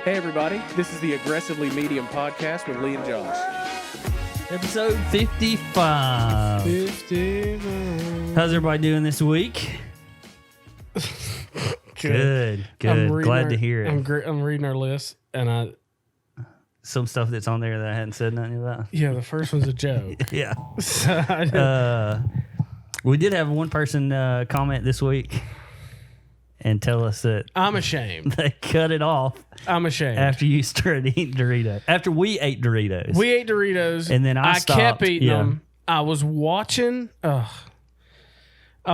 Hey everybody, this is the Aggressively Medium podcast with Lee and Josh. Episode 55. 55. How's everybody doing this week? Good. Glad to hear it. I'm reading our list, and Some stuff that's on there that I hadn't said nothing about. the first one's a joke. Yeah. So We did have one person comment this week and tell us that I'm ashamed. they cut it off I'm ashamed. after you started eating Doritos. After we ate Doritos. We ate Doritos, And then I kept stopped, eating yeah. them. I was watching. I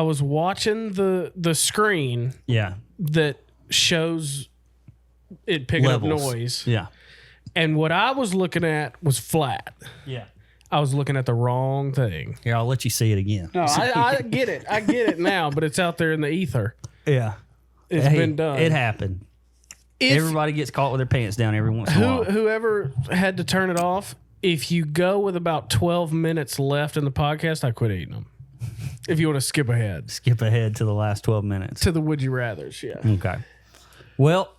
was watching the screen Yeah. that shows it picking Levels. up noise, Yeah. and what I was looking at was flat. Yeah. I was looking at the wrong thing. Here, I'll let you see it again. No, I get it. I get it now, but it's out there in the ether. Yeah. It's been done. It happened. Everybody gets caught with their pants down every once in a while. Whoever had to turn it off, if you go with about 12 minutes left in the podcast, I quit eating them. If you want to skip ahead Skip ahead to the last 12 minutes. to the would you rathers, yeah. Okay. Well,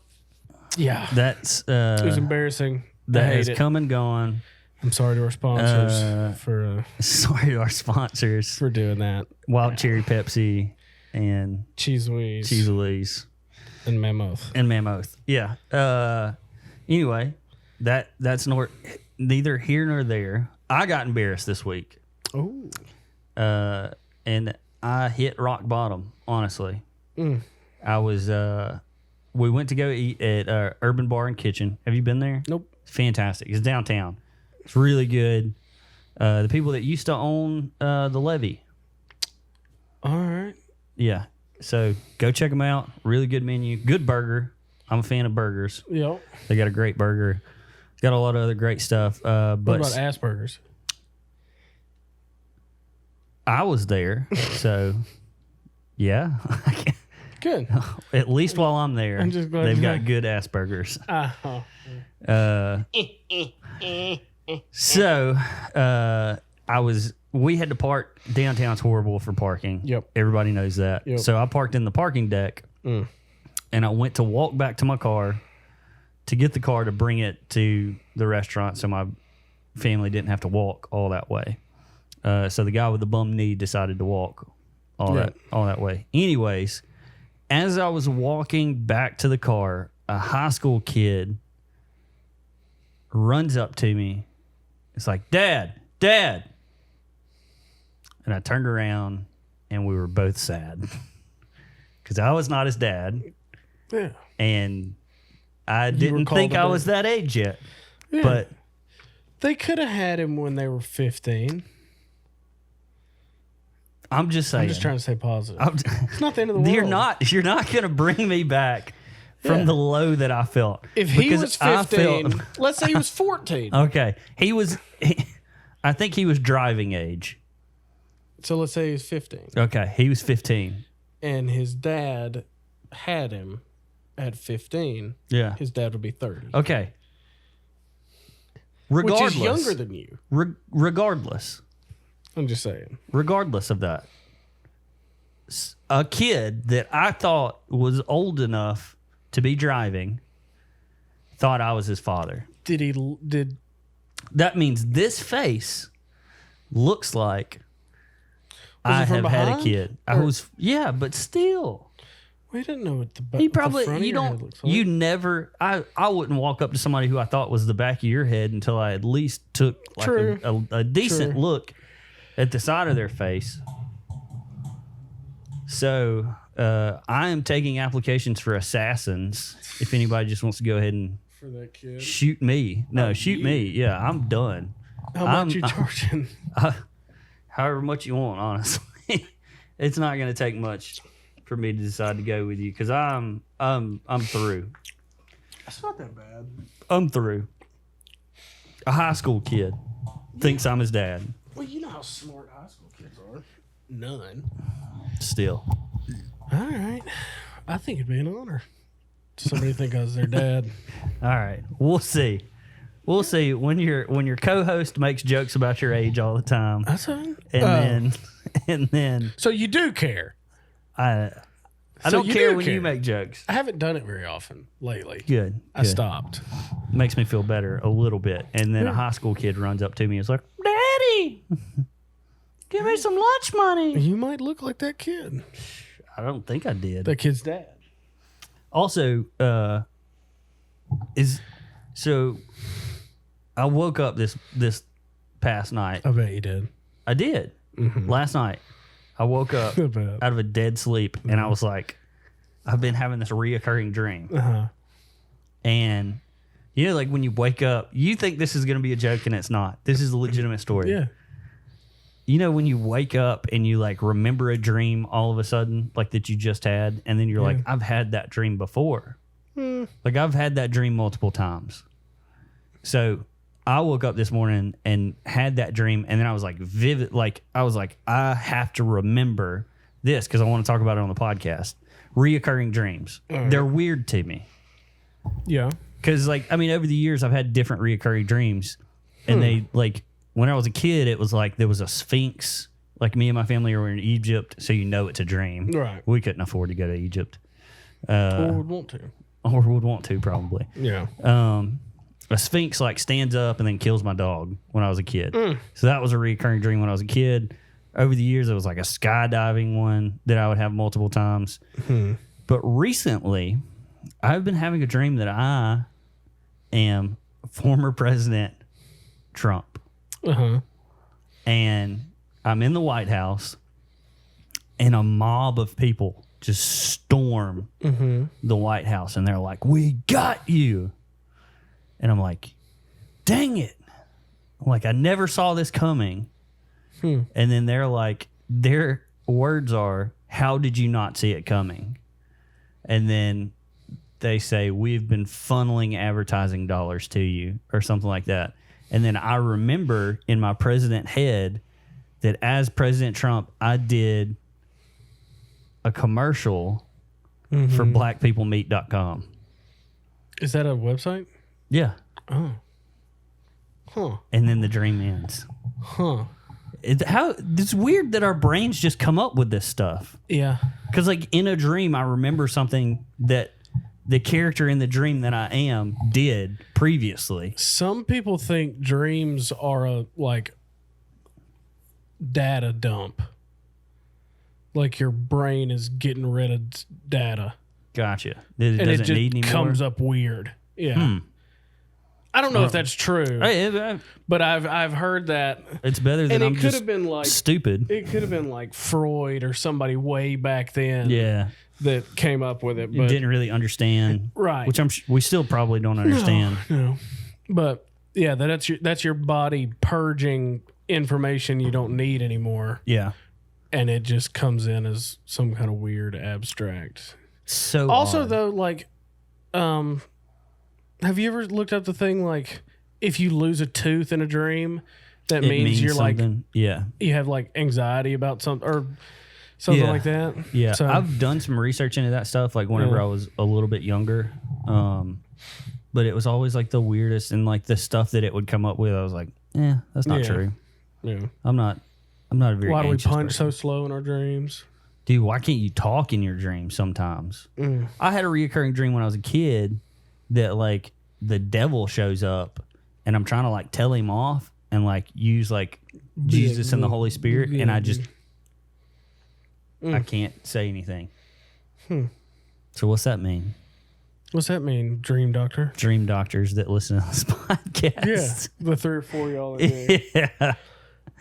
Yeah. that's It was embarrassing. I that hate has it. come and gone. I'm sorry to our sponsors for Sorry to our sponsors, doing that. Wild Cherry Pepsi and Cheese Louise Cheese Louise and Mammoth. and Mammoth. Yeah. Anyway, that's neither here nor there. I got embarrassed this week. Oh. And I hit rock bottom, honestly. I was we went to go eat at Urban Bar and Kitchen. Have you been there? Nope. It's fantastic. It's downtown. It's really good. The people that used to own the Levee. All right. Yeah. So go check them out. Really good menu. Good burger. I'm a fan of burgers. Yep. They got a great burger. Got a lot of other great stuff. What But about Asperger's? I was there. So, yeah. Good. At least while I'm there, I'm just glad they've you got know. good Asperger's. Oh. So, we had to park. Downtown's horrible for parking. Yep. Everybody knows that. Yep. So I parked in the parking deck and I went to walk back to my car to get the car to bring it to the restaurant so my family didn't have to walk all that way. So the guy with the bum knee decided to walk all that way. Anyways, as I was walking back to the car, a high school kid runs up to me. It's like, Dad. And I turned around and we were both sad because I was not his dad. Yeah. And I were didn't called think a I dad. was that age yet. Yeah. But They could have had him when they were 15. I'm just saying. I'm just trying to stay positive. It's not the end of the world. You're not going to bring me back from Yeah. the low that I felt. If he Because was I 15, felt- let's say he was 14. Okay. I think he was driving age. So let's say he's 15. Okay. He was 15. And his dad had him at 15. Yeah. His dad would be 30. Okay. Regardless. Which is younger than you. Regardless. I'm just saying. Regardless of that, a kid that I thought was old enough to be driving thought I was his father. Did That means this face looks like Was I it from have had a behind? kid. But still. we didn't know what the He the probably front of you your head don't looks like. you never I wouldn't walk up to somebody who I thought was the back of your head until I at least took like True. a decent True. look at the side of their face. So I am taking applications for assassins. If anybody just wants to go ahead and for that kid. shoot me, shoot me. Yeah, I'm done. How much you charging? However much you want, honestly. It's not going to take much for me to decide to go with you because I'm through. That's not that bad. I'm through. A high school kid thinks I'm his dad. Well, you know how smart high school kids are. None. Still. All right. I think it'd be an honor. Somebody think I was their dad. All right. We'll see. We'll see when your co-host makes jokes about your age all the time. That's fine. And then So you do care. I I So don't you care do when you make jokes. I haven't done it very often lately. Good. I stopped. Makes me feel better a little bit. And then a high school kid runs up to me and is like, Daddy, give me some lunch money. You might look like that kid. I don't think I did. That kid's dad. Also, I woke up this past night. I bet you did. I did. Last night, I woke up I bet. out of a dead sleep, and I was like, I've been having this reoccurring dream. Uh-huh. And, you know, like when you wake up, you think this is going to be a joke, and it's not. This is a legitimate story. Yeah. You know, when you wake up and you like remember a dream all of a sudden, like that you just had, and then you're like, I've had that dream before. Like I've had that dream multiple times. So I woke up this morning and had that dream, and then I was like vivid. Like I was like, I have to remember this because I want to talk about it on the podcast. Reoccurring dreams. They're weird to me. Yeah. Because like, I mean, over the years I've had different reoccurring dreams, and they like, when I was a kid, it was like there was a sphinx. Like me and my family were in Egypt, so you know it's a dream. Right. We couldn't afford to go to Egypt. Or would want to. Or would want to, probably. Yeah. A sphinx like stands up and then kills my dog when I was a kid. So that was a recurring dream when I was a kid. Over the years, it was like a skydiving one that I would have multiple times. But recently, I've been having a dream that I am former President Trump. Uh-huh. And I'm in the White House, and a mob of people just storm the White House, and they're like, "We got you." And I'm like, dang it. I'm like, I never saw this coming. And then they're like, their words are, how did you not see it coming? And then they say, we've been funneling advertising dollars to you, or something like that. And then I remember in my president head that as President Trump, I did a commercial for blackpeoplemeet.com. Is that a website? Yeah. Oh. Huh. And then the dream ends. Huh. It's weird that our brains just come up with this stuff. Yeah. Because like in a dream, I remember something that the character in the dream that I am did previously. Some people think dreams are a like data dump. Like your brain is getting rid of data. Gotcha. It And it doesn't just need any comes more? up weird. Yeah. I don't know if that's true, but I've heard that. It's better than And I'm it could just have been like stupid. It could have been like Freud or somebody way back then. Yeah. That came up with it, You but didn't really understand. Right. Which we still probably don't understand. No. But yeah, that's your body purging information you don't need anymore. Yeah. And it just comes in as some kind of weird abstract. So Also odd. though, like have you ever looked up the thing like if you lose a tooth in a dream, that It means you're something. like you have like anxiety about something or something like that? Yeah. So, I've done some research into that stuff like whenever I was a little bit younger. But it was always like the weirdest, and like the stuff that it would come up with, I was like, that's not true. Yeah. I'm not a very Why do we anxious punch person. so slow in our dreams? Dude, why can't you talk in your dreams sometimes? I had a reoccurring dream when I was a kid that like the devil shows up and I'm trying to like tell him off and like use like Jesus and the Holy Spirit, and I just I can't say anything. So what's that mean? What's that mean, dream doctor? Dream doctors that listen to this podcast. Yeah, the 3 or 4 y'all in there. Yeah.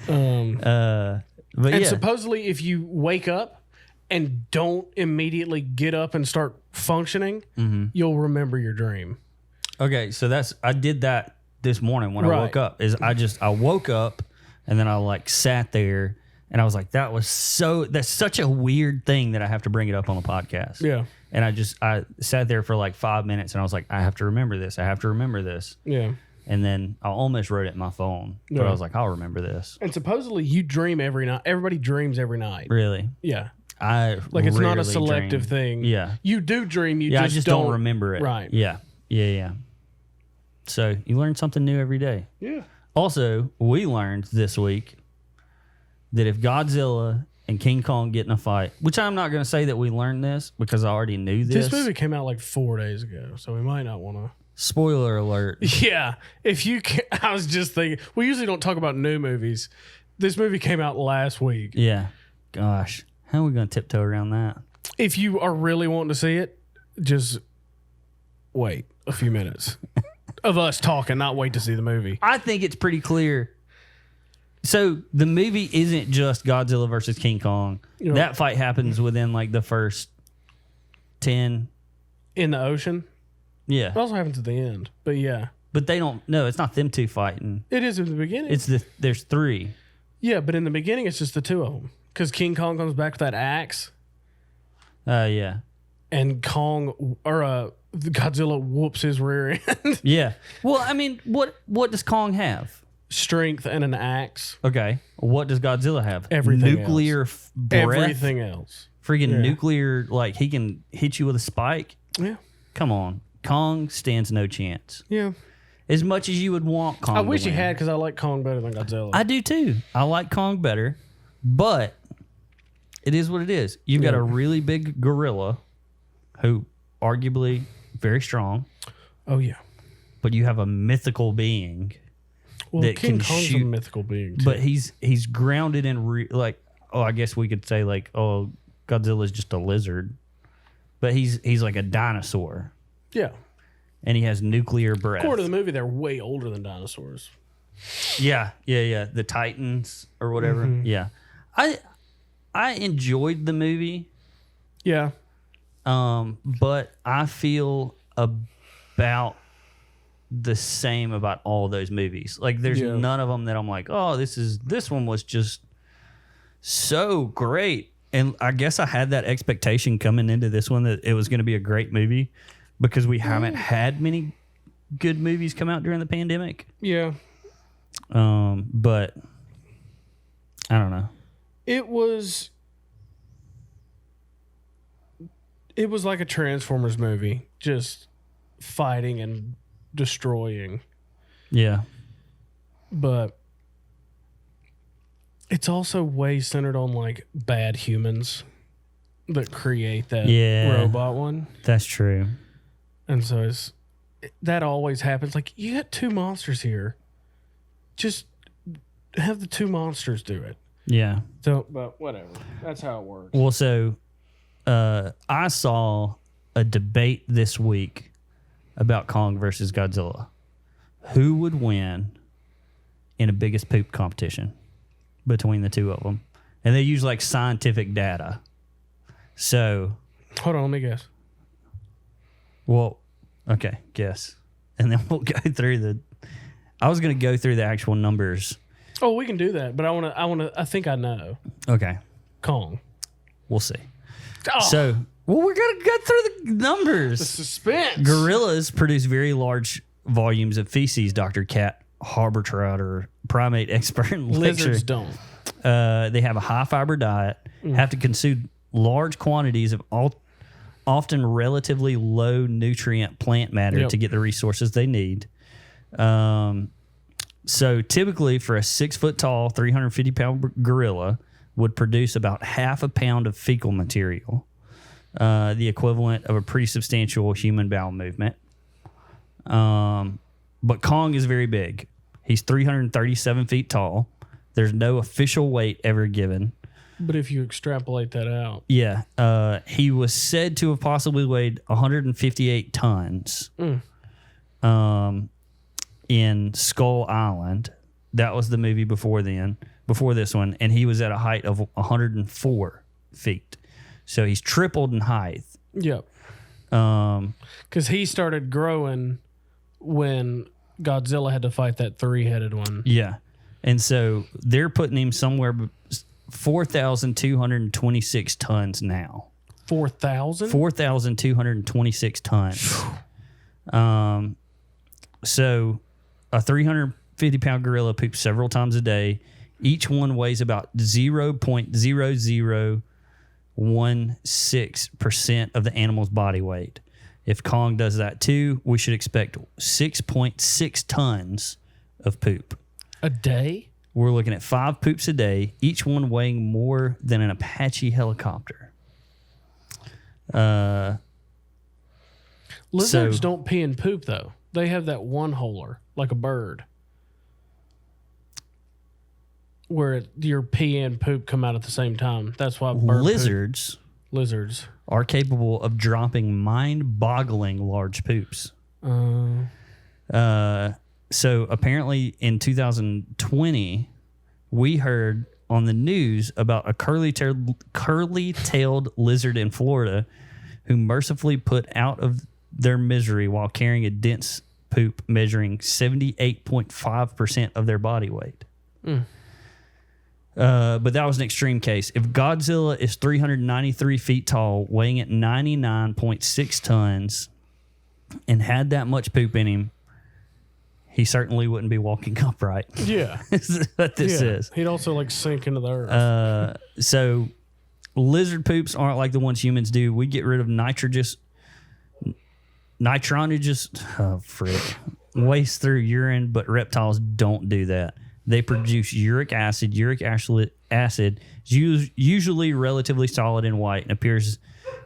But And yeah. supposedly, if you wake up and don't immediately get up and start functioning, you'll remember your dream. Okay, so I did that this morning when I Right. woke up. I woke up and then I like sat there and I was like, that's such a weird thing that I have to bring it up on the podcast. Yeah. And I sat there for like 5 minutes and I was like, I have to remember this. I have to remember this. Yeah. And then I almost wrote it in my phone, but Yeah. I was like, I'll remember this. And supposedly, you dream every night. Everybody dreams every night. Really? Yeah. Like It's not a selective thing. Yeah. You do dream. I just don't remember it. Right. Yeah. So you learn something new every day. Yeah. Also, we learned this week that if Godzilla and King Kong get in a fight, which I'm not going to say that we learned this because I already knew this. This movie came out like 4 days ago, so we might not want to. Spoiler alert. Yeah. If you can, I was just thinking, we usually don't talk about new movies. This movie came out last week. Yeah. Gosh. How are we going to tiptoe around that? If you are really wanting to see it, just wait a few minutes of us talking, not wait to see the movie. I think it's pretty clear. So the movie isn't just Godzilla versus King Kong. You know, That fight happens within like the first 10. in the ocean. Yeah. It also happens at the end, but yeah. But they don't, no, it's not them two fighting. It is in the beginning. There's 3. Yeah, but in the beginning, it's just the 2 of them. Because King Kong comes back with that axe, Yeah. and Godzilla whoops his rear end. Yeah. Well, I mean, what does Kong have? Strength and an axe. Okay. What does Godzilla have? Everything Nuclear breath. Everything else. Freaking nuclear, like he can hit you with a spike. Yeah. Come on. Kong stands no chance. Yeah. As much as you would want Kong I wish to he win. had, because I like Kong better than Godzilla. I do too. I like Kong better, but it is what it is. You've got a really big gorilla who arguably very strong, Oh, yeah. but you have a mythical being Well, that King can Kong's shoot. a mythical being, too. But he's grounded in I guess we could say like, oh, Godzilla's just a lizard, but he's like a dinosaur, yeah. and he has nuclear breath. According to the movie, they're way older than dinosaurs. Yeah. The Titans or whatever. Mm-hmm. Yeah, I enjoyed the movie, Yeah. but I feel about the same about all those movies. Like, there's none of them that I'm like, oh, this one was just so great. And I guess I had that expectation coming into this one that it was going to be a great movie because we haven't had many good movies come out during the pandemic. Yeah. But I don't know. It was like a Transformers movie, just fighting and destroying. Yeah. But it's also way centered on like bad humans that create that robot one. That's true. And so that always happens. Like, you got 2 monsters here. Just have the 2 monsters do it. Yeah. So, but whatever. That's how it works. Well, so I saw a debate this week about Kong versus Godzilla. Who would win in a biggest poop competition between the 2 of them? And they use like scientific data. So, Hold on, let me guess. well, okay, guess. And then we'll go through I was going to go through the actual numbers. Oh, we can do that, but I think I know. Okay, Kong. we'll see. Oh, So, well, we're going to go through the numbers. the suspense. Gorillas produce very large volumes of feces, Dr. Cat Harbertrotter, primate expert in Lizards lecture. don't. They have a high fiber diet, have to consume large quantities of often relatively low nutrient plant matter to get the resources they need. So typically for a 6 foot tall, 350 pound gorilla would produce about half a pound of fecal material, the equivalent of a pretty substantial human bowel movement. But Kong is very big. He's 337 feet tall. There's no official weight ever given. But if you extrapolate that out. Yeah. He was said to have possibly weighed 158 tons in Skull Island. That was the movie before this one. And he was at a height of 104 feet. So he's tripled in height. Yep. Because he started growing when Godzilla had to fight that 3-headed one. Yeah. And so they're putting him somewhere 4,226 tons now. 4,000? 4,226 tons. So a 350-pound gorilla poops several times a day. Each one weighs about 0.0016% of the animal's body weight. If Kong does that too, we should expect 6.6 tons of poop. A day? we're looking at 5 poops a day, each one weighing more than an Apache helicopter. Lizards don't pee and poop, though. They have that one-holer, like a bird, where your pee and poop come out at the same time. That's why lizards are capable of dropping mind-boggling large poops. So apparently in 2020, we heard on the news about a curly-tailed lizard in Florida who mercifully put out of their misery while carrying a dense poop measuring 78.5% of their body weight. But that was an extreme case. If Godzilla is 393 feet tall, weighing at 99.6 tons, and had that much poop in him, he certainly wouldn't be walking upright. Yeah. Is what this is. He'd also like sink into the earth. So lizard poops aren't like the ones humans do. We get rid of nitrogenous waste through urine, but reptiles don't do that. They produce uric acid. Uric acid is usually relatively solid and white and appears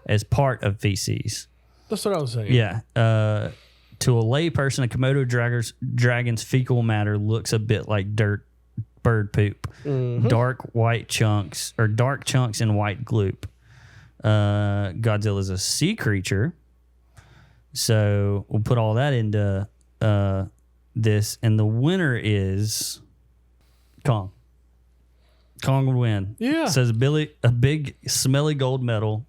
as part of feces. That's what I was saying. Yeah. To a lay person, a Komodo dragon's fecal matter looks a bit like bird poop. Mm-hmm. Dark chunks and white gloop. Godzilla's a sea creature. So we'll put all that into this. And the winner is Kong. Kong would win. Yeah. Says a big smelly gold medal.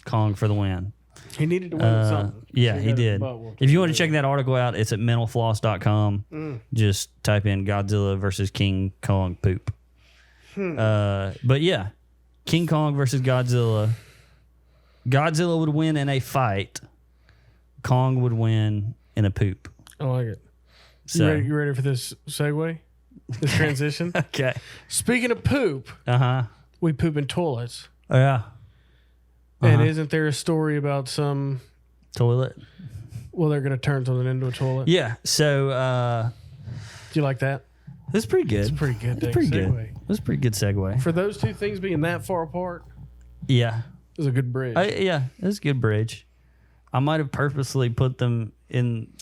Kong for the win. He needed to win something. Yeah, he did. If you want to check that article out, it's at mentalfloss.com. Just type in Godzilla versus King Kong poop. But yeah, King Kong versus Godzilla. Godzilla would win in a fight. Kong would win in a poop. I like it. So, you ready for this segue? This transition? Okay. Speaking of poop, we poop in toilets. Oh, yeah. And isn't there a story about some toilet? Well, they're going to turn something into a toilet. Yeah. So, do you like that? It's pretty good. It's pretty good. It's pretty good. It's a pretty good segue. For those two things being that far apart, yeah, it was a good bridge. Yeah, it's a good bridge. I might have purposely put them in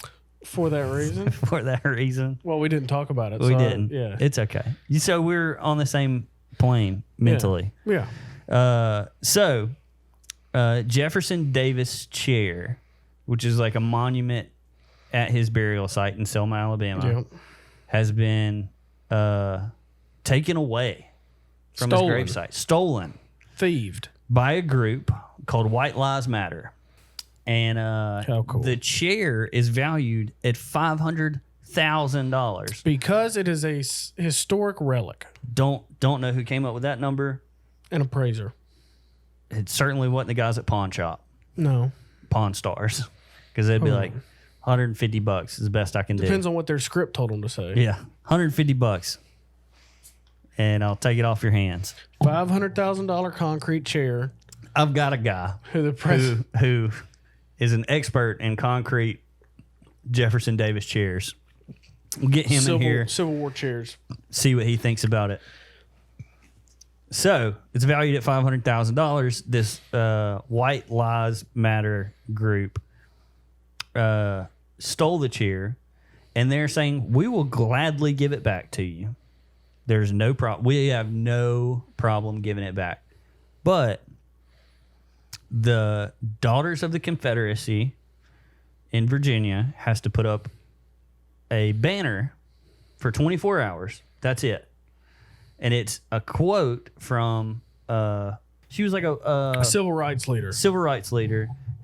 for that reason. For that reason. Well, we didn't talk about it. We didn't. Yeah, it's okay. So we're on the same plane mentally. Yeah. So. Jefferson Davis chair, which is like a monument at his burial site in Selma, Alabama, has been taken away from his gravesite. Stolen. Thieved. By a group called White Lives Matter. And how cool. The chair is valued at $500,000. Because it is a historic relic. Don't know who came up with that number. An appraiser. It certainly wasn't the guys at Pawn Shop. No. Pawn Stars. Because they'd be like, $150 is the best I can do. Depends on what their script told them to say. Yeah. $150. And I'll take it off your hands. $500,000 concrete chair. I've got a guy who is an expert in concrete Jefferson Davis chairs. We'll get him in here. Civil War chairs. See what he thinks about it. So it's valued at $500,000. This White Lives Matter group stole the chair, and they're saying, we will gladly give it back to you. There's no problem. We have no problem giving it back. But the Daughters of the Confederacy in Virginia has to put up a banner for 24 hours. That's it. And it's a quote from, she was like a civil rights leader.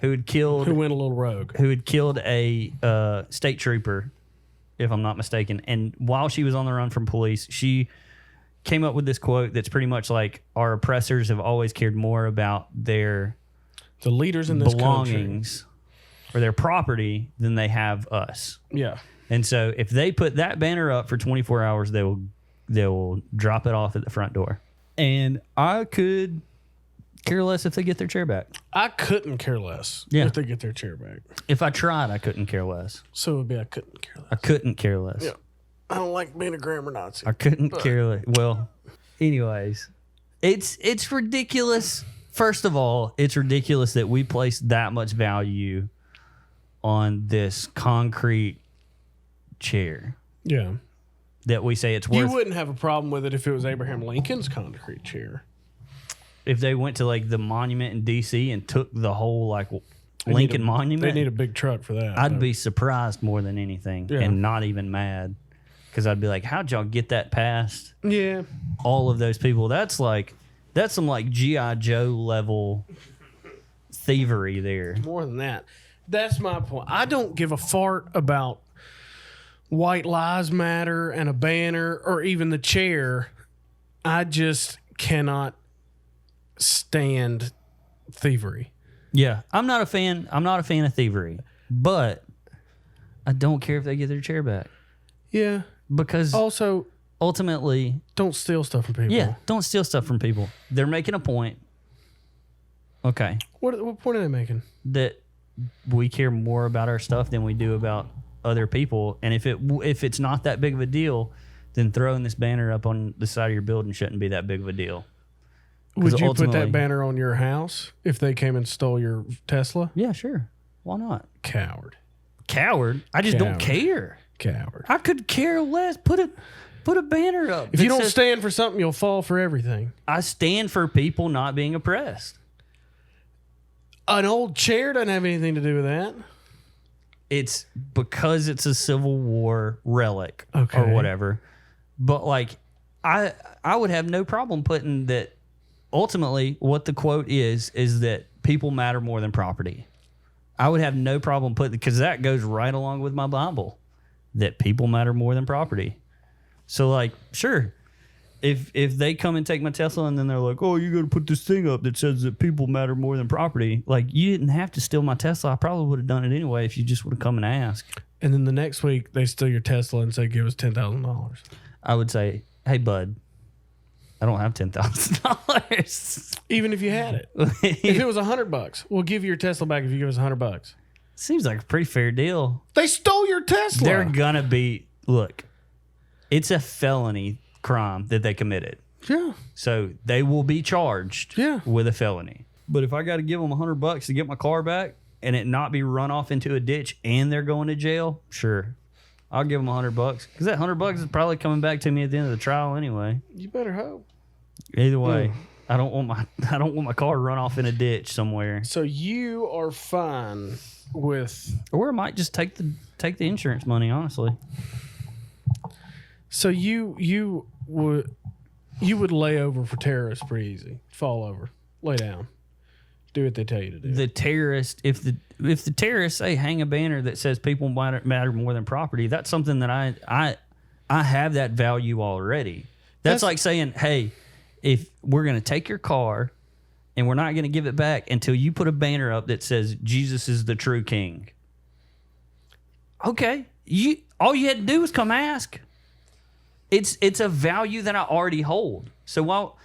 Who had killed... Who went a little rogue. Who had killed a state trooper, if I'm not mistaken. And while she was on the run from police, she came up with this quote that's pretty much like, our oppressors have always cared more about the leaders in this belongings country. Or their property than they have us. Yeah. And so if they put that banner up for 24 hours, they will drop it off at the front door. And I could care less if they get their chair back. I couldn't care less if they get their chair back. If I tried, I couldn't care less. So it would be I couldn't care less. I couldn't care less. Yeah. I don't like being a grammar Nazi. I couldn't care less. Well, anyways, it's ridiculous. First of all, it's ridiculous that we place that much value on this concrete chair. Yeah. That we say it's worth. You wouldn't have a problem with it if it was Abraham Lincoln's concrete chair. If they went to like the monument in D.C. and took the whole like Lincoln Monument, they need a big truck for that. I'd be surprised more than anything, and not even mad, because I'd be like, "How'd y'all get that past?" Yeah, all of those people. That's some like G.I. Joe level thievery there. More than that. That's my point. I don't give a fart about White Lives Matter and a banner or even the chair. I just cannot stand thievery. Yeah, I'm not a fan of thievery, but I don't care if they get their chair back. Yeah. Because also, ultimately, don't steal stuff from people. Yeah, don't steal stuff from people. They're making a point. Okay. What point are they making? That we care more about our stuff than we do about other people, and if it's not that big of a deal, then throwing this banner up on the side of your building shouldn't be that big of a deal. Would you put that banner on your house if they came and stole your Tesla? Yeah, sure. Why not? Coward. I just don't care. Coward. I could care less. Put a banner up. If you don't stand for something, you'll fall for everything. I stand for people not being oppressed. An old chair doesn't have anything to do with that. It's because it's a Civil War relic or whatever. But like, I would have no problem putting that. Ultimately, what the quote is that people matter more than property. I would have no problem putting, because that goes right along with my Bible, that people matter more than property. So like, sure, if they come and take my Tesla and then they're like, oh, you got to put this thing up that says that people matter more than property. Like, you didn't have to steal my Tesla. I probably would have done it anyway if you just would have come and asked. And then the next week they steal your Tesla and say, give us $10,000. I would say, hey, bud, I don't have $10,000. Even if you had it. If it was $100, we'll give you your Tesla back if you give us $100. Seems like a pretty fair deal. They stole your Tesla. They're gonna be, look, it's a felony crime that they committed. Yeah. So they will be charged with a felony. But if I got to give them $100 to get my car back and it not be run off into a ditch and they're going to jail, sure, I'll give them $100 because that $100 is probably coming back to me at the end of the trial anyway. You better hope. Either way, I don't want my car run off in a ditch somewhere. So you are fine with, or I might just take the insurance money, honestly. So you would lay over for terrorists pretty easy. Fall over, lay down, do what they tell you to do. The terrorist, if the terrorists say hang a banner that says people matter more than property, that's something that I have that value already. That's like saying, hey, if we're going to take your car and we're not going to give it back until you put a banner up that says Jesus is the true king. Okay, all you had to do was come ask. It's a value that I already hold. So while,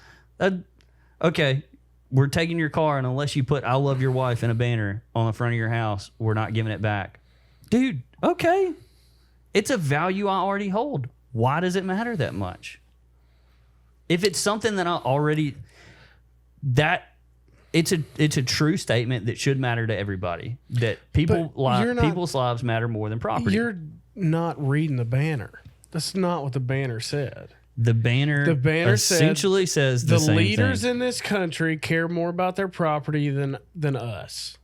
okay, we're taking your car, and unless you put "I love your wife" in a banner on the front of your house, we're not giving it back, dude. Okay, it's a value I already hold. Why does it matter that much? If it's something that I already, it's a true statement that should matter to everybody. That people's lives matter more than property. You're not reading the banner. That's not what the banner said. The banner essentially says the same leaders thing. In this country care more about their property than us.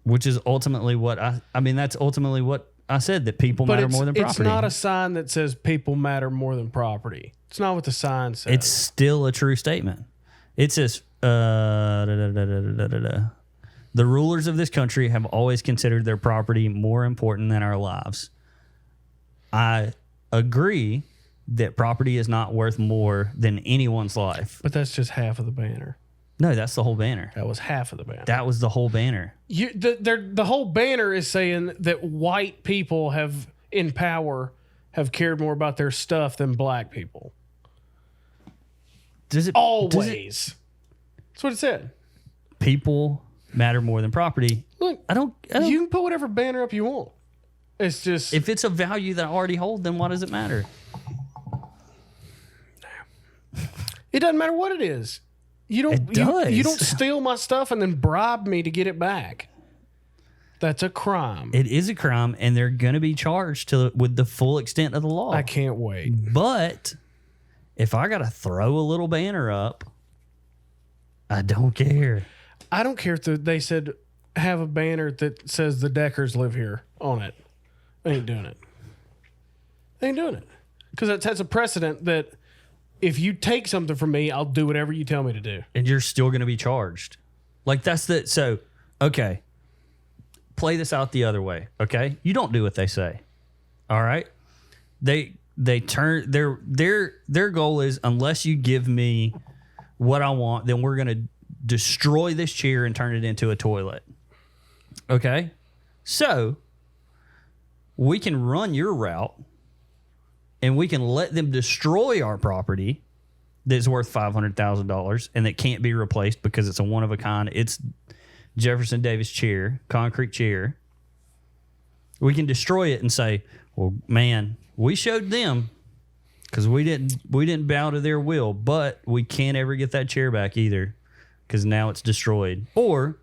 Which is ultimately what that's ultimately what I said, that people matter more than property. It's not a sign that says people matter more than property. It's not what the sign says. It's still a true statement. It says, the rulers of this country have always considered their property more important than our lives. I agree that property is not worth more than anyone's life. But that's just half of the banner. No, that's the whole banner. That was half of the banner. That was the whole banner. The whole banner is saying that white people in power have cared more about their stuff than black people. Does it always? That's what it said. People matter more than property. Look, I don't. You can put whatever banner up you want. It's just If it's a value that I already hold, then why does it matter? it doesn't matter what it is. You don't It does. you don't steal my stuff and then bribe me to get it back. That's a crime. It is a crime, and they're going to be charged with the full extent of the law. I can't wait. But if I got to throw a little banner up, I don't care. I don't care if they said have a banner that says the Deckers live here on it. I ain't doing it. I ain't doing it. Because that sets a precedent that if you take something from me, I'll do whatever you tell me to do. And you're still going to be charged. Like so, okay. Play this out the other way, okay? You don't do what they say. All right? They turn their goal is, unless you give me what I want, then we're going to destroy this chair and turn it into a toilet. Okay? So, we can run your route and we can let them destroy our property that's worth $500,000 and that can't be replaced because it's a one of a kind. It's Jefferson Davis chair, concrete chair. We can destroy it and say, well, man, we showed them because we didn't bow to their will, but we can't ever get that chair back either because now it's destroyed. Or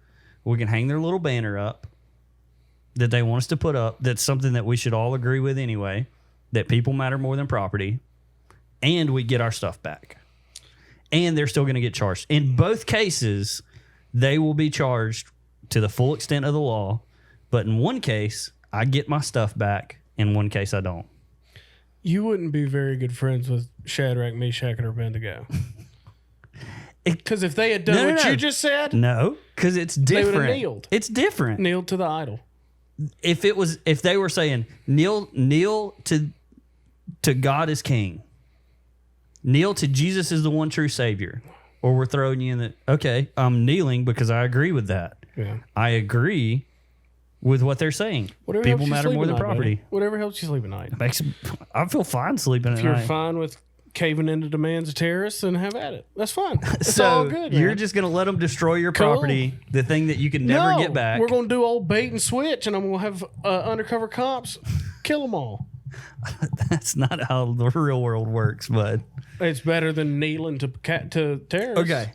we can hang their little banner up that they want us to put up. That's something that we should all agree with anyway, that people matter more than property, and we get our stuff back. And they're still going to get charged. In both cases, they will be charged to the full extent of the law. But in one case, I get my stuff back. In one case, I don't. You wouldn't be very good friends with Shadrach, Meshach, and Abednego. Because if they had done what you just said, no, because it's different. They would have kneeled. It's different. Kneeled to the idol. If they were saying kneel to God as King, kneel to Jesus as the one true Savior, or we're throwing you in the okay, I'm kneeling because I agree with that. Yeah, I agree with what they're saying. Whatever People matter more than property. Whatever helps you sleep at night. I feel fine sleeping at If you're night. fine with caving into demands of terrorists, then have at it. That's fine. It's So all good. you're man. just going to let them destroy your Cool. property, the thing that you can never No, get back. We're going to do old bait and switch, and I'm going to have undercover cops kill them all. That's not how the real world works, bud. It's better than kneeling to terrorists. Okay.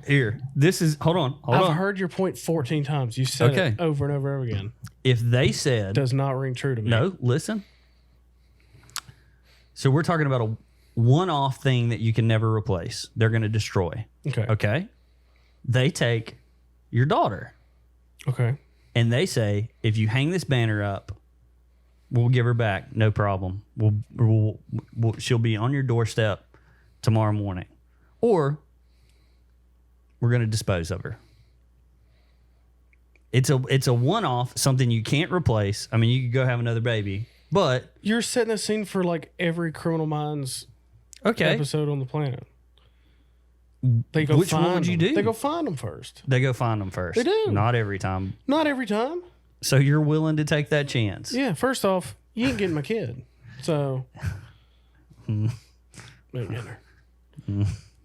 Here. This is hold on. I've heard your point 14 times. You said it over and over and over again. If they said Does not ring true to me. no, listen. So we're talking about a one-off thing that you can never replace. They're going to destroy. Okay. Okay. They take your daughter Okay. and they say, if you hang this banner up, we'll give her back. No problem. She'll be on your doorstep tomorrow morning. Or we're going to dispose of her. It's a one-off, something you can't replace. I mean, you could go have another baby, but You're setting the scene for like every Criminal Minds episode on the planet. They go Which find one would you them. do? They go find them first. They go find them first. They do. Not every time. Not every time. So you're willing to take that chance? Yeah. First off, you ain't getting my kid. So. ain't getting her.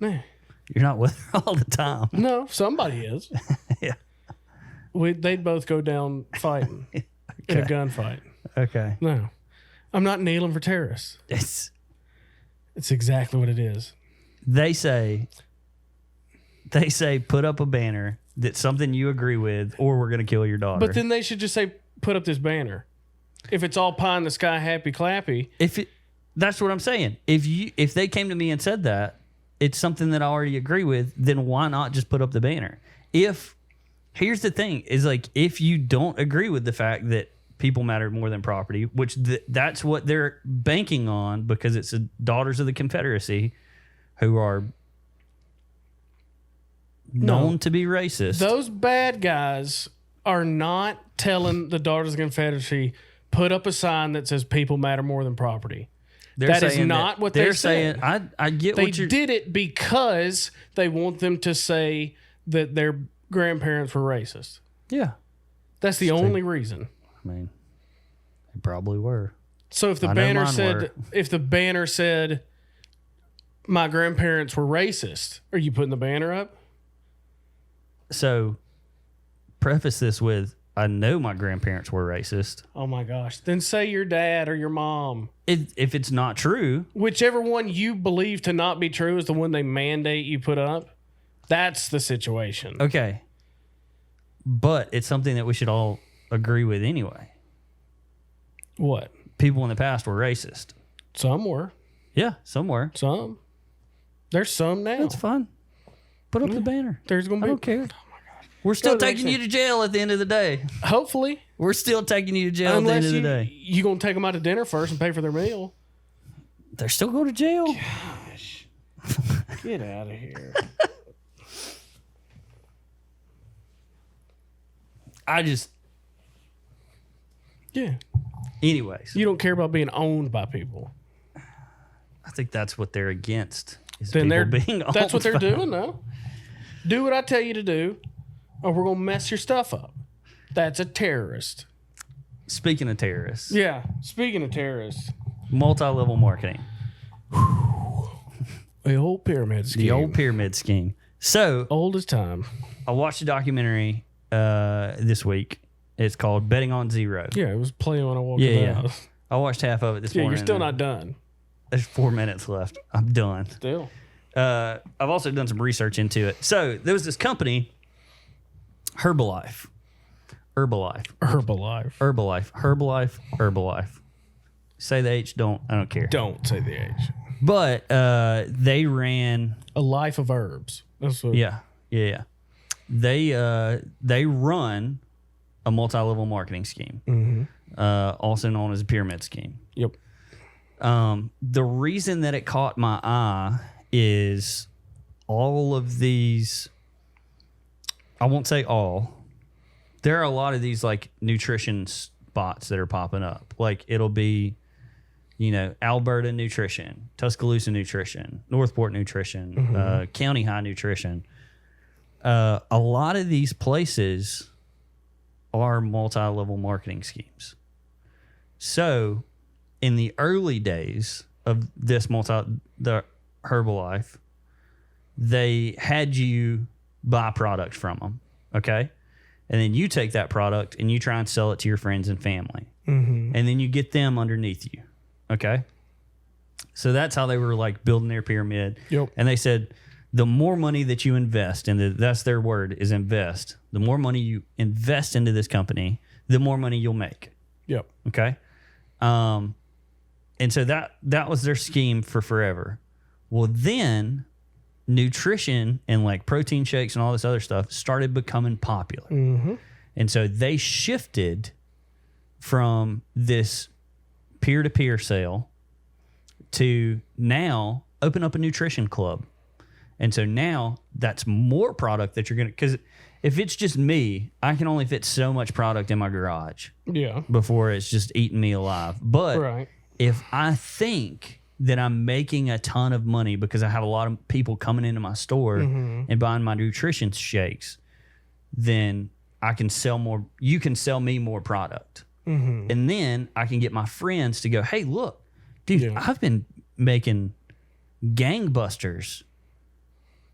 Nah. You're not with her all the time. No, somebody is. Yeah. They'd both go down fighting in a gunfight. Okay. No, I'm not kneeling for terrorists. It's exactly what it is. They say put up a banner that's something you agree with, or we're going to kill your daughter. But then they should just say, put up this banner. If it's all pie in the sky, happy clappy. That's what I'm saying. If they came to me and said that it's something that I already agree with, then why not just put up the banner? Here's the thing is like, if you don't agree with the fact that people matter more than property, which that's what they're banking on because it's the Daughters of the Confederacy who are known to be racist. Those bad guys are not telling the Daughters of the Confederacy, put up a sign that says people matter more than property. That is not what they're saying. I get they what you're... did it because they want them to say that their grandparents were racist. Yeah. That's the only reason. I mean, they probably were. So if the banner said my grandparents were racist, are you putting the banner up? So preface this with, I know my grandparents were racist. Oh my gosh. Then say your dad or your mom. If it's not true, Whichever one you believe to not be true is the one they mandate you put up. That's the situation. okay. But it's something that we should all agree with anyway. What? People in the past were racist. Some were. Yeah, somewhere. Some. There's some now. That's fine. Put up the banner. There's going I to don't be. care. We're still Go to the taking next you to jail at the end of the day. Hopefully. We're still taking you to jail at the Unless end of the day. you going to take them out to dinner first and pay for their meal. They're still going to jail. Gosh. Get out of here. Yeah. Anyways, You don't care about being owned by people. I think that's what they're against. Is Then people they're being that's what they're owned by- doing, though. Do what I tell you to do, or we're going to mess your stuff up. That's a terrorist. Speaking of terrorists, Yeah. Speaking of terrorists, multi-level marketing, the old pyramid scheme. the old pyramid scheme. So old as time. I watched a documentary this week. It's called Betting on Zero. Yeah, it was playing when I walked Yeah, in the yeah. house. I watched half of it this Yeah, morning. you're still and not done. There's 4 minutes left. I'm done. Still. I've also done some research into it. So there was this company, Herbalife. Say the H, I don't care. Don't say the age. But they ran, A life of herbs. That's what. yeah. They run a multi-level marketing scheme, also known as a pyramid scheme. Yep. The reason that it caught my eye is all of these, I won't say all, there are a lot of these like nutrition spots that are popping up. Like it'll be, Alberta Nutrition, Tuscaloosa Nutrition, Northport Nutrition, County High Nutrition. A lot of these places are multi-level marketing schemes. So in the early days of the Herbalife, they had you buy product from them, okay? And then you take that product and you try and sell it to your friends and family. And then you get them underneath you, okay? So that's how they were like building their pyramid. Yep. And they said, the more money that you invest, and that's their word, is invest. The more money you invest into this company, the more money you'll make. Yep. Okay. And so that was their scheme for forever. Well, then nutrition and like protein shakes and all this other stuff started becoming popular. And so they shifted from this peer-to-peer sale to now open up a nutrition club. And so now that's more product that you're going to, because if it's just me, I can only fit so much product in my garage Yeah. before it's just eating me alive. But Right. if I think that I'm making a ton of money because I have a lot of people coming into my store and buying my nutrition shakes, then I can sell more. You can sell me more product. And then I can get my friends to go, hey, look, dude, Yeah. I've been making gangbusters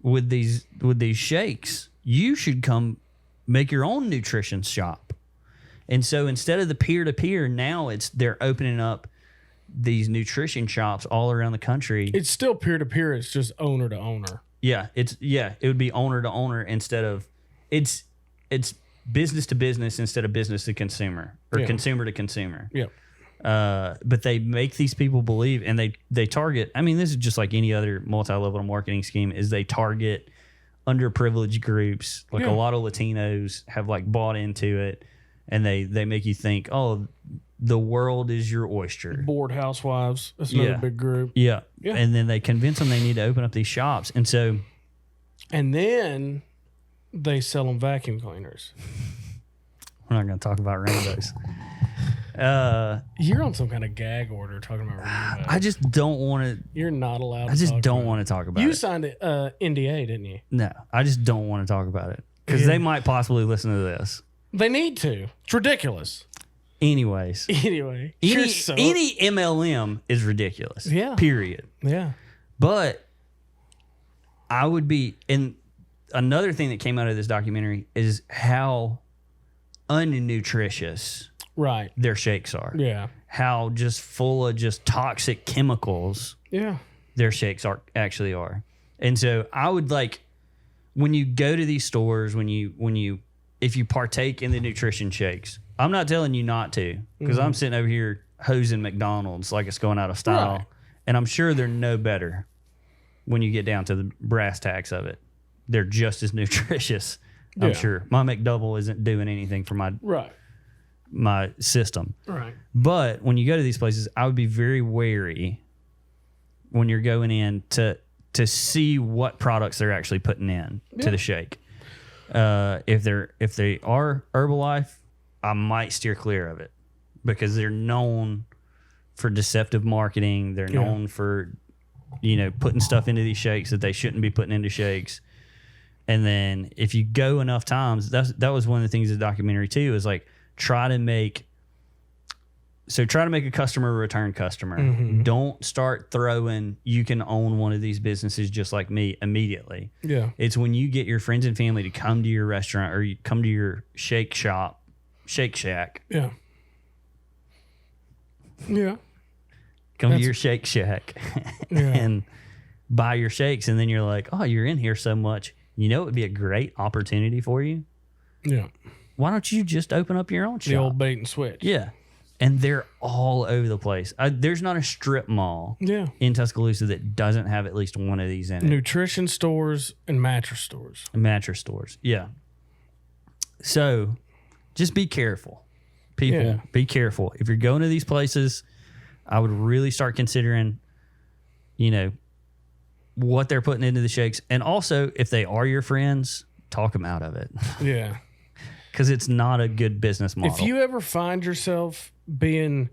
with these shakes. You should come make your own nutrition shop. And so instead of the peer-to-peer, now they're opening up these nutrition shops all around the country. It's still peer to peer. It's just owner to owner. Yeah, it would be owner to owner instead of it's business to business instead of business to consumer or consumer to consumer. Yep. But they make these people believe, and they target. I mean, this is just like any other multi-level marketing scheme. Is they target underprivileged groups. Like a lot of Latinos have like bought into it, and they make you think, oh, the world is your oyster. Bored housewives. That's another big group. Yeah. Yeah. And then they convince them they need to open up these shops, and so And then they sell them vacuum cleaners. we're not going to talk about rainbows. You're on some kind of gag order talking about rainbows. I just don't want to. You're not allowed. I just to don't want to talk about You it. signed an NDA, didn't you? No, I just don't want to talk about it because Yeah. they might possibly listen to this. They need to. It's ridiculous. Anyways, Anyway, you're any MLM is ridiculous. Yeah. Period. yeah. But I would be, and another thing that came out of this documentary is how unnutritious Right. their shakes are. Yeah. How just full of just toxic chemicals Yeah. their shakes actually are. And so I would like, when you go to these stores, if you partake in the nutrition shakes, I'm not telling you not to, because I'm sitting over here hosing McDonald's like it's going out of style. Right. And I'm sure they're no better when you get down to the brass tacks of it. They're just as nutritious. I'm Yeah. sure my McDouble isn't doing anything for my system. Right. But when you go to these places, I would be very wary when you're going in to see what products they're actually putting in to the shake. If they are Herbalife, I might steer clear of it because they're known for deceptive marketing. They're known for, putting stuff into these shakes that they shouldn't be putting into shakes. And then if you go enough times, that was one of the things of the documentary too, is like try to make a customer a return customer. Mm-hmm. Don't start throwing, you can own one of these businesses just like me immediately. Yeah. It's when you get your friends and family to come to your restaurant or you come to your Shake Shack. Yeah. Yeah. Come to your Shake Shack and buy your shakes. And then you're like, oh, you're in here so much. You know, it would be a great opportunity for you. Yeah. Why don't you just open up your own shop? The old bait and switch. Yeah. And they're all over the place. There's not a strip mall in Tuscaloosa that doesn't have at least one of these in it. Nutrition stores and mattress stores. Mattress stores. Yeah. So just be careful. People, be careful. If you're going to these places, I would really start considering, what they're putting into the shakes. And also, if they are your friends, talk them out of it. Yeah. Because it's not a good business model. If you ever find yourself being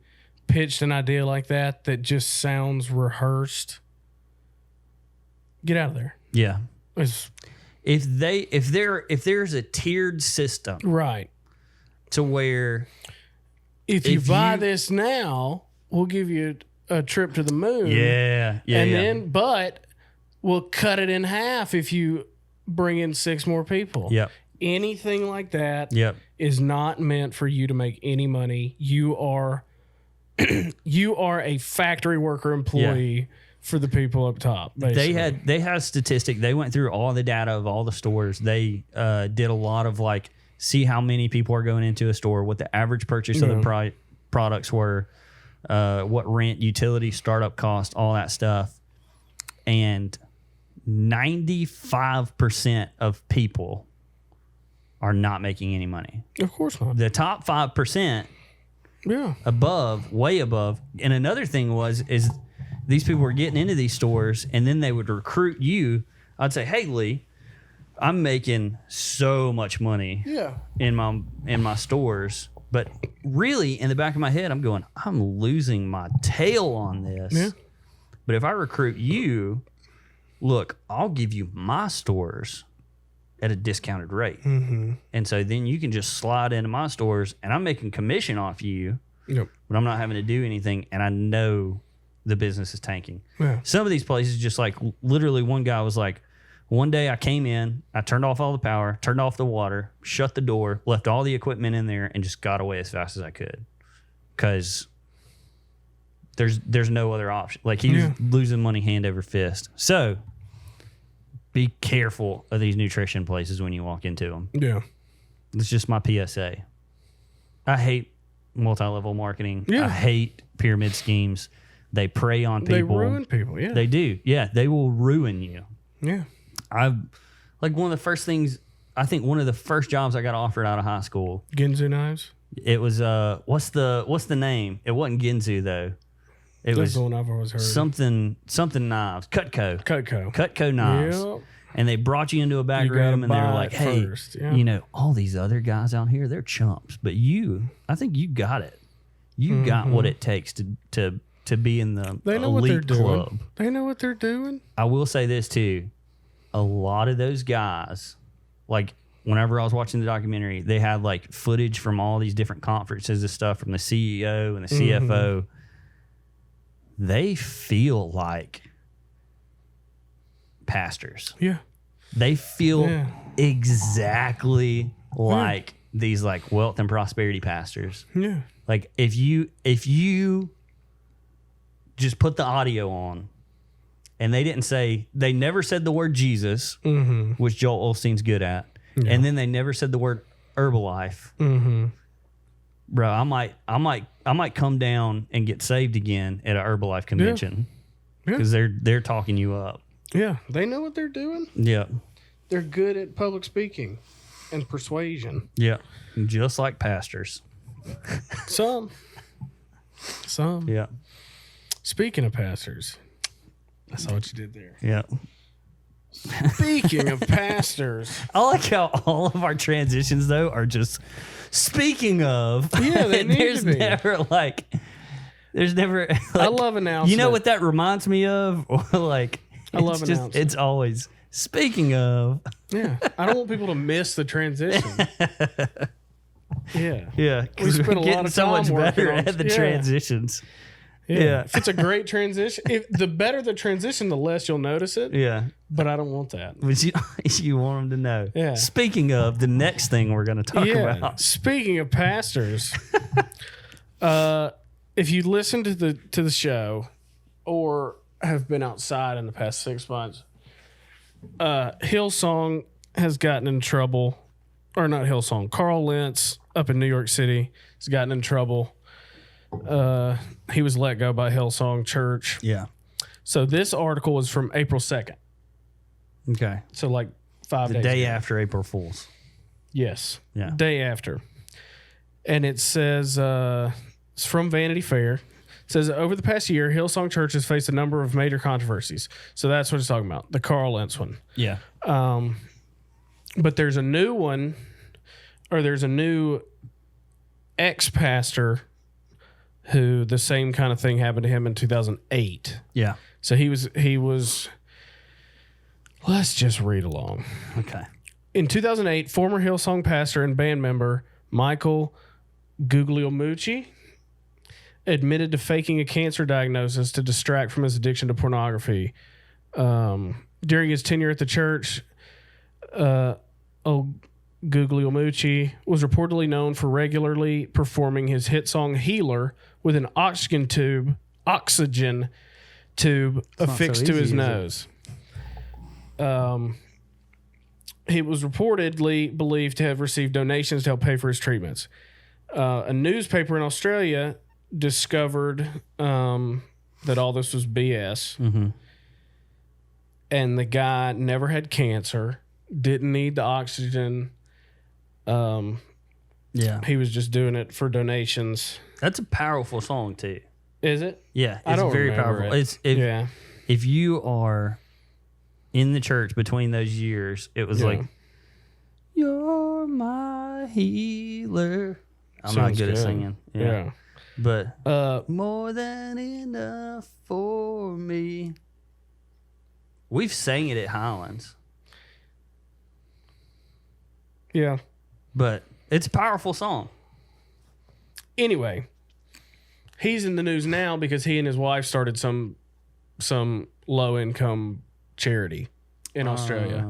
pitched an idea like that just sounds rehearsed, get out of there. Yeah. It's, If there's a tiered system right. to where If you buy this now, we'll give you a trip to the moon. But we'll cut it in half if you bring in 6 more people. Yep. Anything like that Yep. is not meant for you to make any money. You are a factory worker employee for the people up top. Basically. They had a statistic. They went through all the data of all the stores. They did a lot of see how many people are going into a store, what the average purchase of the products were, what rent, utility, startup cost, all that stuff. And 95% of people are not making any money. Of course not. The top 5%, way above. And another thing is these people were getting into these stores and then they would recruit you. I'd say, hey, Lee, I'm making so much money in my stores. But really, in the back of my head, I'm going, I'm losing my tail on this. Yeah. But if I recruit you, look, I'll give you my stores at a discounted rate. Mm-hmm. And so then you can just slide into my stores and I'm making commission off you, but I'm not having to do anything. And I know the business is tanking. Yeah. Some of these places just literally one guy was like, one day I came in, I turned off all the power, turned off the water, shut the door, left all the equipment in there and just got away as fast as I could. Because there's no other option. He was losing money hand over fist. So be careful of these nutrition places when you walk into them. Yeah. It's just my PSA. I hate multi-level marketing. Yeah. I hate pyramid schemes. They prey on people. They ruin people, yeah. They do. Yeah, they will ruin you. Yeah. one of the first things, I think one of the first jobs I got offered out of high school. Ginzu knives? It was, what's the name? It wasn't Ginzu though. It was the one I've always heard. Something knives. Cutco knives. Yep. And they brought you into a back room and they were like, hey, all these other guys out here, they're chumps. But I think you got it. You got what it takes to be in the elite club. They know what they're doing. I will say this too. A lot of those guys, whenever I was watching the documentary, they had footage from all these different conferences and stuff from the CEO and the CFO. Mm-hmm. They feel like pastors. Yeah. They feel exactly like these like wealth and prosperity pastors. Yeah. Like if you just put the audio on and they never said the word Jesus, which Joel Osteen's good at. Yeah. And then they never said the word Herbalife. Bro, I might come down and get saved again at an Herbalife convention because they're talking you up. Yeah, they know what they're doing. Yeah, they're good at public speaking and persuasion. Yeah, just like pastors. Some. Yeah. Speaking of pastors, I saw what you did there. Yeah. Speaking of pastors, I like how all of our transitions though are just speaking of. Yeah, they need to be. There's never. I love announcements. You know what that reminds me of? Like, I love announcements. It's always speaking of. Yeah, I don't want people to miss the transition. Yeah, yeah. We spent a lot of so time much better on, at the transitions. Yeah. If it's a great transition, the better the transition, the less you'll notice it. Yeah. But I don't want that. But you want them to know. Yeah. Speaking of, the next thing we're going to talk about. Speaking of pastors, if you listen to the show or have been outside in the past 6 months, Hillsong has gotten in trouble. Or not Hillsong. Carl Lentz up in New York City has gotten in trouble. He was let go by Hillsong Church. Yeah. So this article is from April 2nd. Okay. So like 5 days The day ago. after April Fool's. Yes. Yeah. Day after. And it says, it's from Vanity Fair. It says, over the past year, Hillsong Church has faced a number of major controversies. So that's what it's talking about. The Carl Lentz one. Yeah. But there's a new one, or there's a new ex-pastor who the same kind of thing happened to him in 2008. Yeah. So he was. Let's just read along. Okay. In 2008, former Hillsong pastor and band member Michael Guglielmucci admitted to faking a cancer diagnosis to distract from his addiction to pornography. During his tenure at the church, Guglielmucci was reportedly known for regularly performing his hit song "Healer" with an oxygen tube affixed to his nose. He was reportedly believed to have received donations to help pay for his treatments. A newspaper in Australia discovered that all this was BS. Mm-hmm. And the guy never had cancer, didn't need the oxygen. Yeah. He was just doing it for donations. That's a powerful song too. Is it? Yeah, I it's don't very remember powerful. it. If you are in the church between those years, it was like, "You're my healer." I'm not good at singing. Yeah. But more than enough for me. We've sang it at Highlands. Yeah. But it's a powerful song. Anyway, he's in the news now because he and his wife started some low income charity in Australia.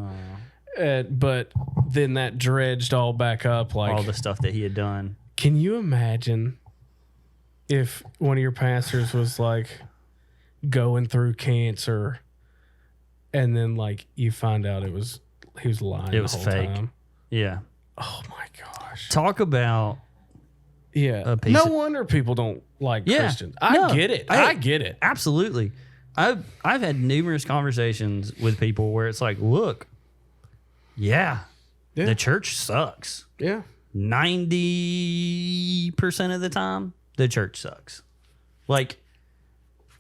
But then that dredged all back up, like all the stuff that he had done. Can you imagine if one of your pastors was like going through cancer and then like you find out he was lying? It was the whole fake. time? Yeah. Oh my gosh. Talk about No wonder people don't like Christians. I get it. I get it. Absolutely. I've had numerous conversations with people where it's like, look, the church sucks. Yeah. 90% of the time, the church sucks. Like,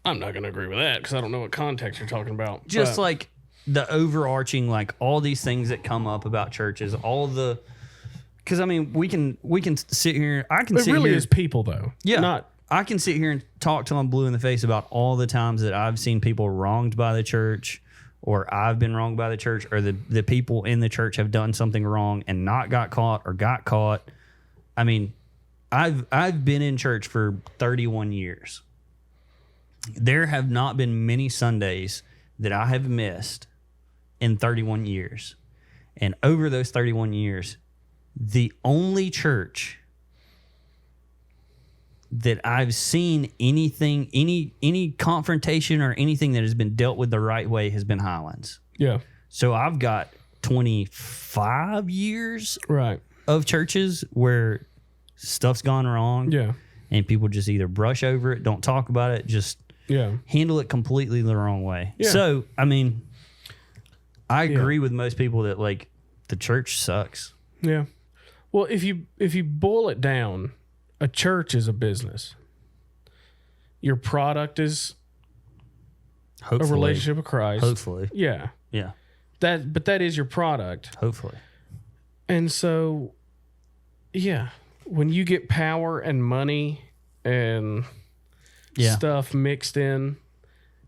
I'm not going to agree with that because I don't know what context you're talking about. Just like the overarching, like all these things that come up about churches, because I mean, we can sit here. I can. It really here, is people though. Yeah. I can sit here and talk till I'm blue in the face about all the times that I've seen people wronged by the church, or I've been wronged by the church, or the people in the church have done something wrong and not got caught or got caught. I mean, I've been in church for 31 years. There have not been many Sundays that I have missed in 31 years. And over those 31 years, the only church that I've seen anything, any confrontation or anything that has been dealt with the right way has been Highlands. Yeah. So I've got 25 years Right. of churches where stuff's gone wrong. Yeah. And people just either brush over it, don't talk about it, just handle it completely the wrong way. Yeah. So, I mean, I agree with most people that like the church sucks. Yeah. Well, if you boil it down, a church is a business. Your product is Hopefully. a relationship with Christ. Hopefully. Yeah. Yeah. But that is your product. Hopefully. And so, yeah, when you get power and money and stuff mixed in,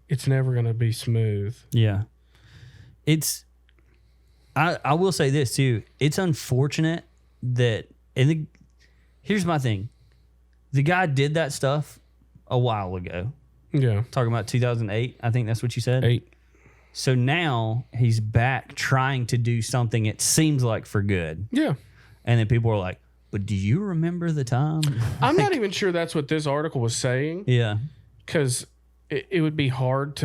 it's never going to be smooth. Yeah. I will say this too. It's unfortunate that, here's my thing. The guy did that stuff a while ago. Yeah. Talking about 2008, I think that's what you said. 8. So now he's back trying to do something it seems like for good. Yeah. And then people are like, but do you remember the time? I'm not even sure that's what this article was saying. Yeah. Because it would be hard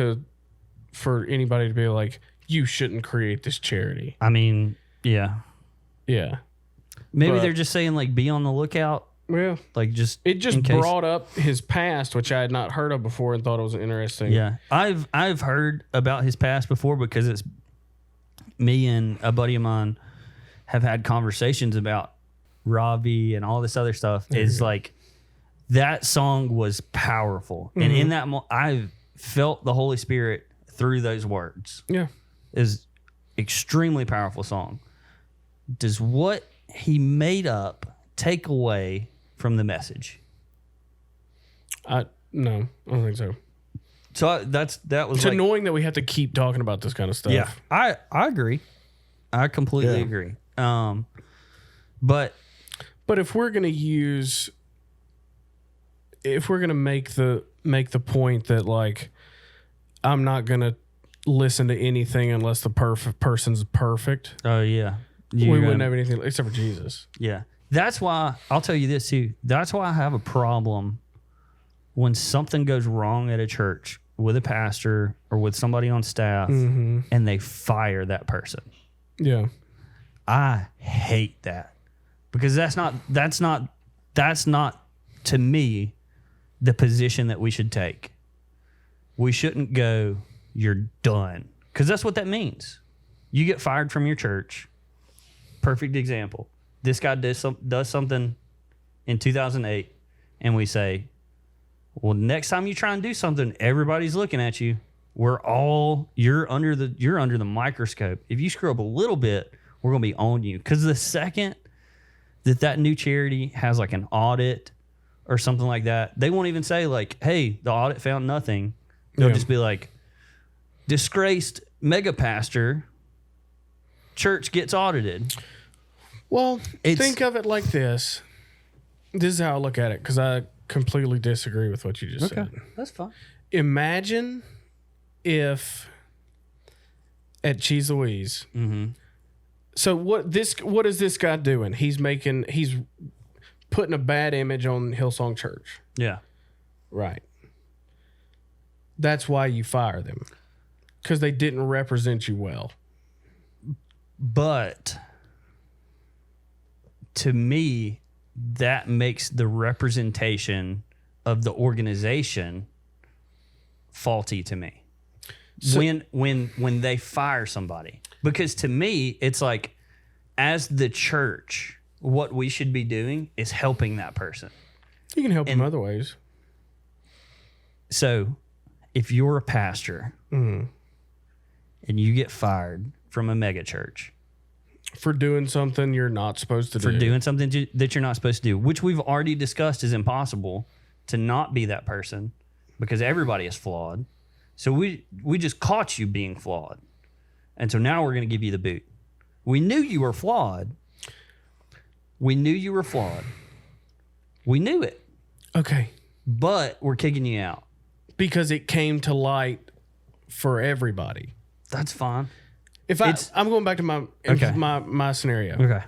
for anybody to be like, you shouldn't create this charity. I mean, yeah. Yeah. Maybe they're just saying like, be on the lookout. Well, Like just it just brought up his past, which I had not heard of before and thought it was interesting. Yeah. I've heard about his past before because it's me and a buddy of mine have had conversations about Ravi and all this other stuff. Is like that song was powerful. And in that I felt the Holy Spirit through those words. Yeah. Is extremely powerful song. Does what he made up take away from the message? No, I don't think so. So that was It's annoying that we have to keep talking about this kind of stuff. Yeah, I agree. I completely agree. But if we're gonna make the point that like I'm not gonna listen to anything unless the person's perfect. oh yeah, We wouldn't have anything except for Jesus. Yeah, that's why I'll tell you this too. That's why I have a problem when something goes wrong at a church with a pastor or with somebody on staff and they fire that person. Yeah. I hate that because that's not to me the position that we should take. We shouldn't go, you're done, because that's what that means. You get fired from your church. Perfect example. This guy does something in 2008, and we say, well, next time you try and do something, everybody's looking at you. You're under the microscope. If you screw up a little bit, we're gonna be on you. Because the second that new charity has like an audit or something like that, they won't even say like, hey, the audit found nothing. They'll just be like, disgraced mega pastor, church gets audited. Well, think of it like this. This is how I look at it, because I completely disagree with what you just said. That's fine. Imagine if at Cheese Louise. So what is this guy doing? He's putting a bad image on Hillsong Church. Yeah. Right. That's why you fire them, because they didn't represent you well. But to me, that makes the representation of the organization faulty to me. So, when they fire somebody, because to me, it's like, as the church, what we should be doing is helping that person. You can help them other ways. So if you're a pastor and you get fired from a mega church for doing something you're not supposed to do. For doing something that you're not supposed to do, which we've already discussed is impossible to not be that person, because everybody is flawed. So we just caught you being flawed. And so now we're going to give you the boot. We knew you were flawed. We knew it. Okay. But we're kicking you out. Because it came to light for everybody. That's fine. I'm going back to my scenario. Okay.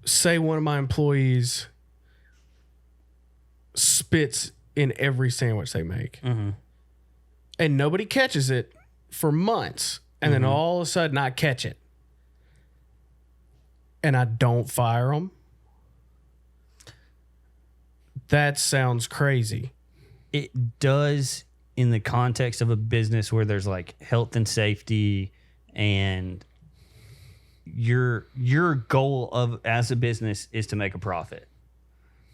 say one of my employees spits in every sandwich they make, and nobody catches it for months, and then all of a sudden I catch it, and I don't fire them. That sounds crazy. It does in the context of a business where there's like health and safety, and your goal of as a business is to make a profit.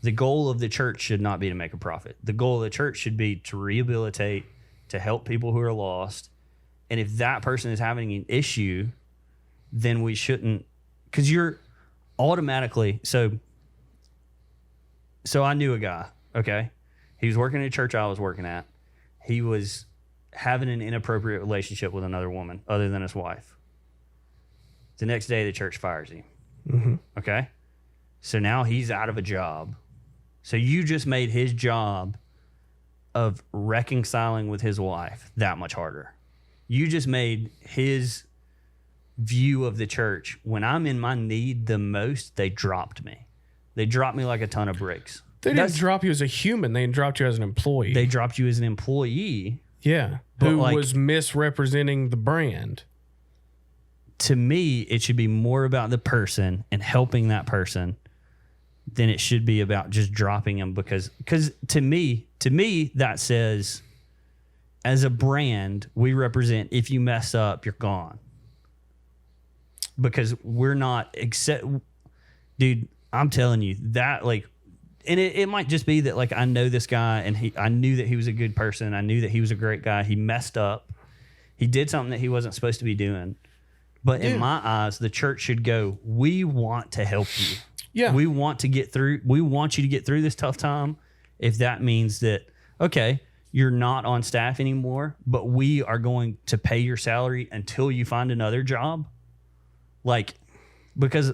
The goal of the church should not be to make a profit. The goal of the church should be to rehabilitate, to help people who are lost. And if that person is having an issue, then we shouldn't, because you're automatically, so I knew a guy, okay? He was working at a church I was working at. He was having an inappropriate relationship with another woman other than his wife. The next day, the church fires him. Okay? So now he's out of a job. So you just made his job of reconciling with his wife that much harder. You just made his view of the church. When I'm in my need the most, they dropped me. They dropped me like a ton of bricks. They didn't drop you as a human. They dropped you as an employee. They dropped you as an employee. Yeah. Who was misrepresenting the brand. To me, it should be more about the person and helping that person than it should be about just dropping them, because to me that says, as a brand, we represent, if you mess up, you're gone. Because we're not dude, I'm telling you that, like, and it might just be that, like, I know this guy and I knew that he was a good person. I knew that he was a great guy. He messed up. He did something that he wasn't supposed to be doing. But in my eyes, the church should go, we want to help you. Yeah. We want you to get through this tough time. If that means that, okay, you're not on staff anymore, but we are going to pay your salary until you find another job. Like, because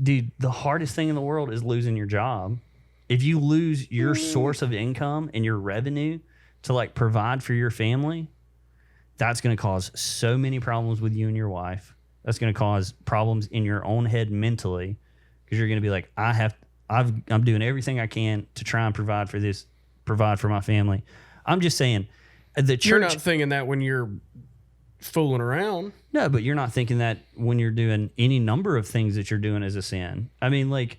dude, the hardest thing in the world is losing your job. If you lose your source of income and your revenue to like provide for your family, that's going to cause so many problems with you and your wife. That's going to cause problems in your own head mentally, because you're going to be like, I'm doing everything I can to try and provide for my family. I'm just saying, the church. You're not thinking that when you're fooling around. No, but you're not thinking that when you're doing any number of things that you're doing as a sin. I mean, like,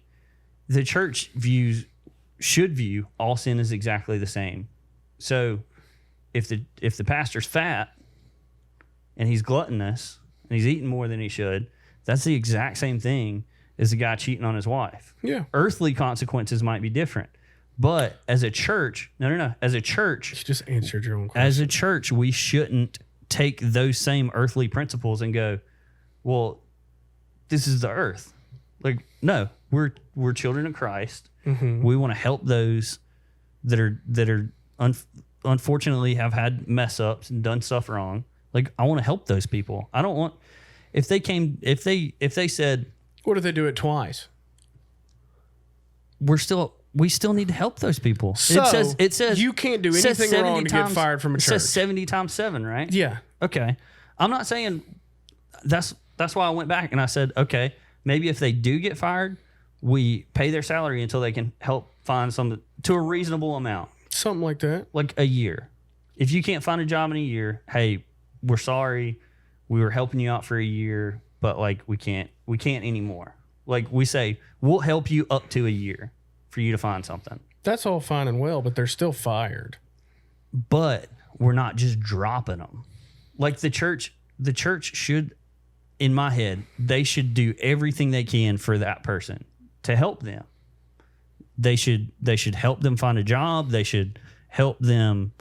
the church should view all sin as exactly the same. So if the pastor's fat and he's gluttonous and he's eating more than he should, that's the exact same thing as the guy cheating on his wife. Yeah. Earthly consequences might be different. But as a church, as a church, you just answered your own question. As a church, we shouldn't take those same earthly principles and go, well, this is the earth. Like, no, we're children of Christ. We want to help those that are unfortunately have had mess ups and done stuff wrong. Like, I want to help those people. I don't want, if they said, what if they do it twice? We still need to help those people. So it says you can't do anything wrong to get fired from a church. It says 70 times 7, right? Yeah. Okay. I'm not saying that's why I went back and I said, okay, maybe if they do get fired, we pay their salary until they can help find something to a reasonable amount. Something like that. Like a year. If you can't find a job in a year, hey, we're sorry. We were helping you out for a year, but like we can't anymore. Like, we say, we'll help you up to a year for you to find something. That's all fine and well, but they're still fired. But we're not just dropping them. Like, the church should, in my head, they should do everything they can for that person to help them. They should help them find a job. They should help them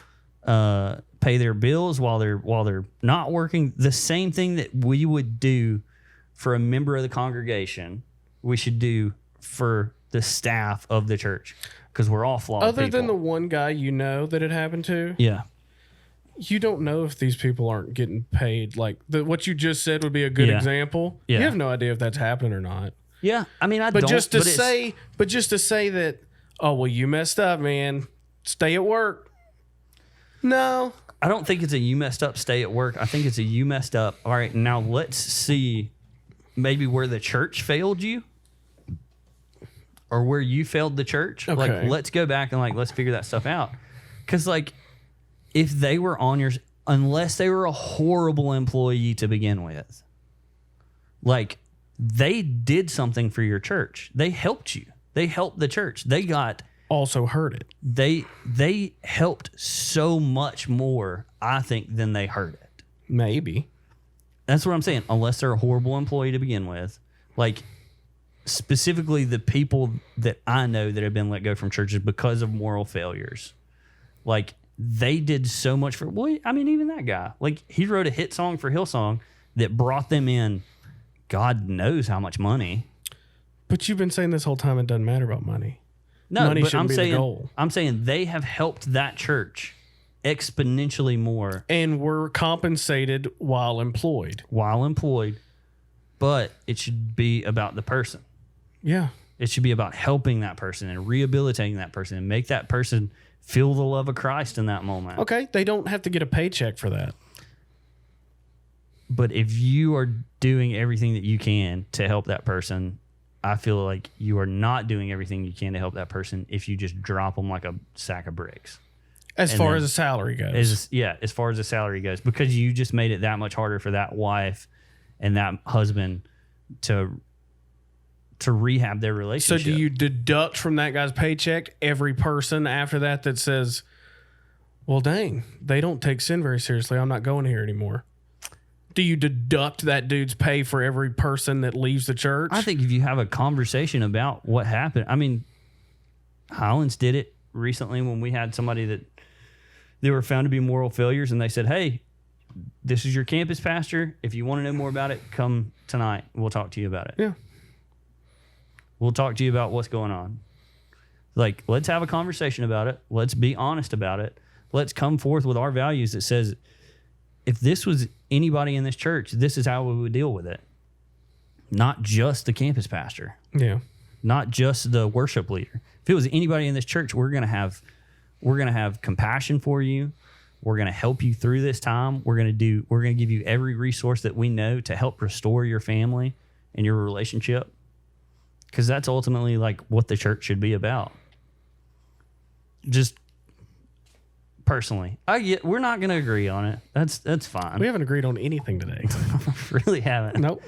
pay their bills while they're not working. The same thing that we would do for a member of the congregation, we should do for the staff of the church, because we're all flawed Other people. than the one guy that it happened to, yeah, you don't know if these people aren't getting paid. Like, what you just said would be a good example. Yeah. You have no idea if that's happening or not. Yeah, I mean, But just to say that, oh well, you messed up, man. Stay at work. No, I don't think it's a you messed up, stay at work. I think it's a you messed up. All right, now let's see maybe where the church failed you or where you failed the church. Okay. Like, let's go back and like, let's figure that stuff out. Because like, if they were on your, unless they were a horrible employee to begin with, like they did something for your church. They helped you. They helped the church. They got Also hurt it. they helped so much more, I think, than they hurt it. Maybe. That's what I'm saying. Unless they're a horrible employee to begin with, like specifically the people that I know that have been let go from churches because of moral failures, like they did so much for. Well, I mean, even that guy, like he wrote a hit song for Hillsong that brought them in. God knows how much money. But you've been saying this whole time it doesn't matter about money. No, Money but shouldn't be the goal. I'm saying they have helped that church exponentially more And were compensated while employed. But it should be about the person. Yeah. It should be about helping that person and rehabilitating that person and make that person feel the love of Christ in that moment. Okay. They don't have to get a paycheck for that. But if you are doing everything that you can to help that person, I feel like you are not doing everything you can to help that person if you just drop them like a sack of bricks. As far as the salary goes. As far as the salary goes, because you just made it that much harder for that wife and that husband to rehab their So relationship. do you deduct from that guy's paycheck every person after that says, well, dang, they don't take sin very seriously. I'm not going here anymore. Do you deduct that dude's pay for every person that leaves the church? I think if you have a conversation about what happened, I mean, Highlands did it recently when we had somebody that they were found to be moral failures, and they said, hey, this is your campus pastor. If you want to know more about it, come tonight. We'll talk to you about it. Yeah. We'll talk to you about what's going on. Like, let's have a conversation about it. Let's be honest about it. Let's come forth with our values that says, if this was anybody in this church, this is how we would deal with it. Not just the campus pastor. Yeah. Not just the worship leader. If it was anybody in this church, we're gonna have compassion for you. We're gonna help you through this time. We're gonna give you every resource that we know to help restore your family and your relationship. Because that's ultimately like what the church should be about. Just personally, we're not going to agree on it. That's fine. We haven't agreed on anything today. Really haven't. Nope.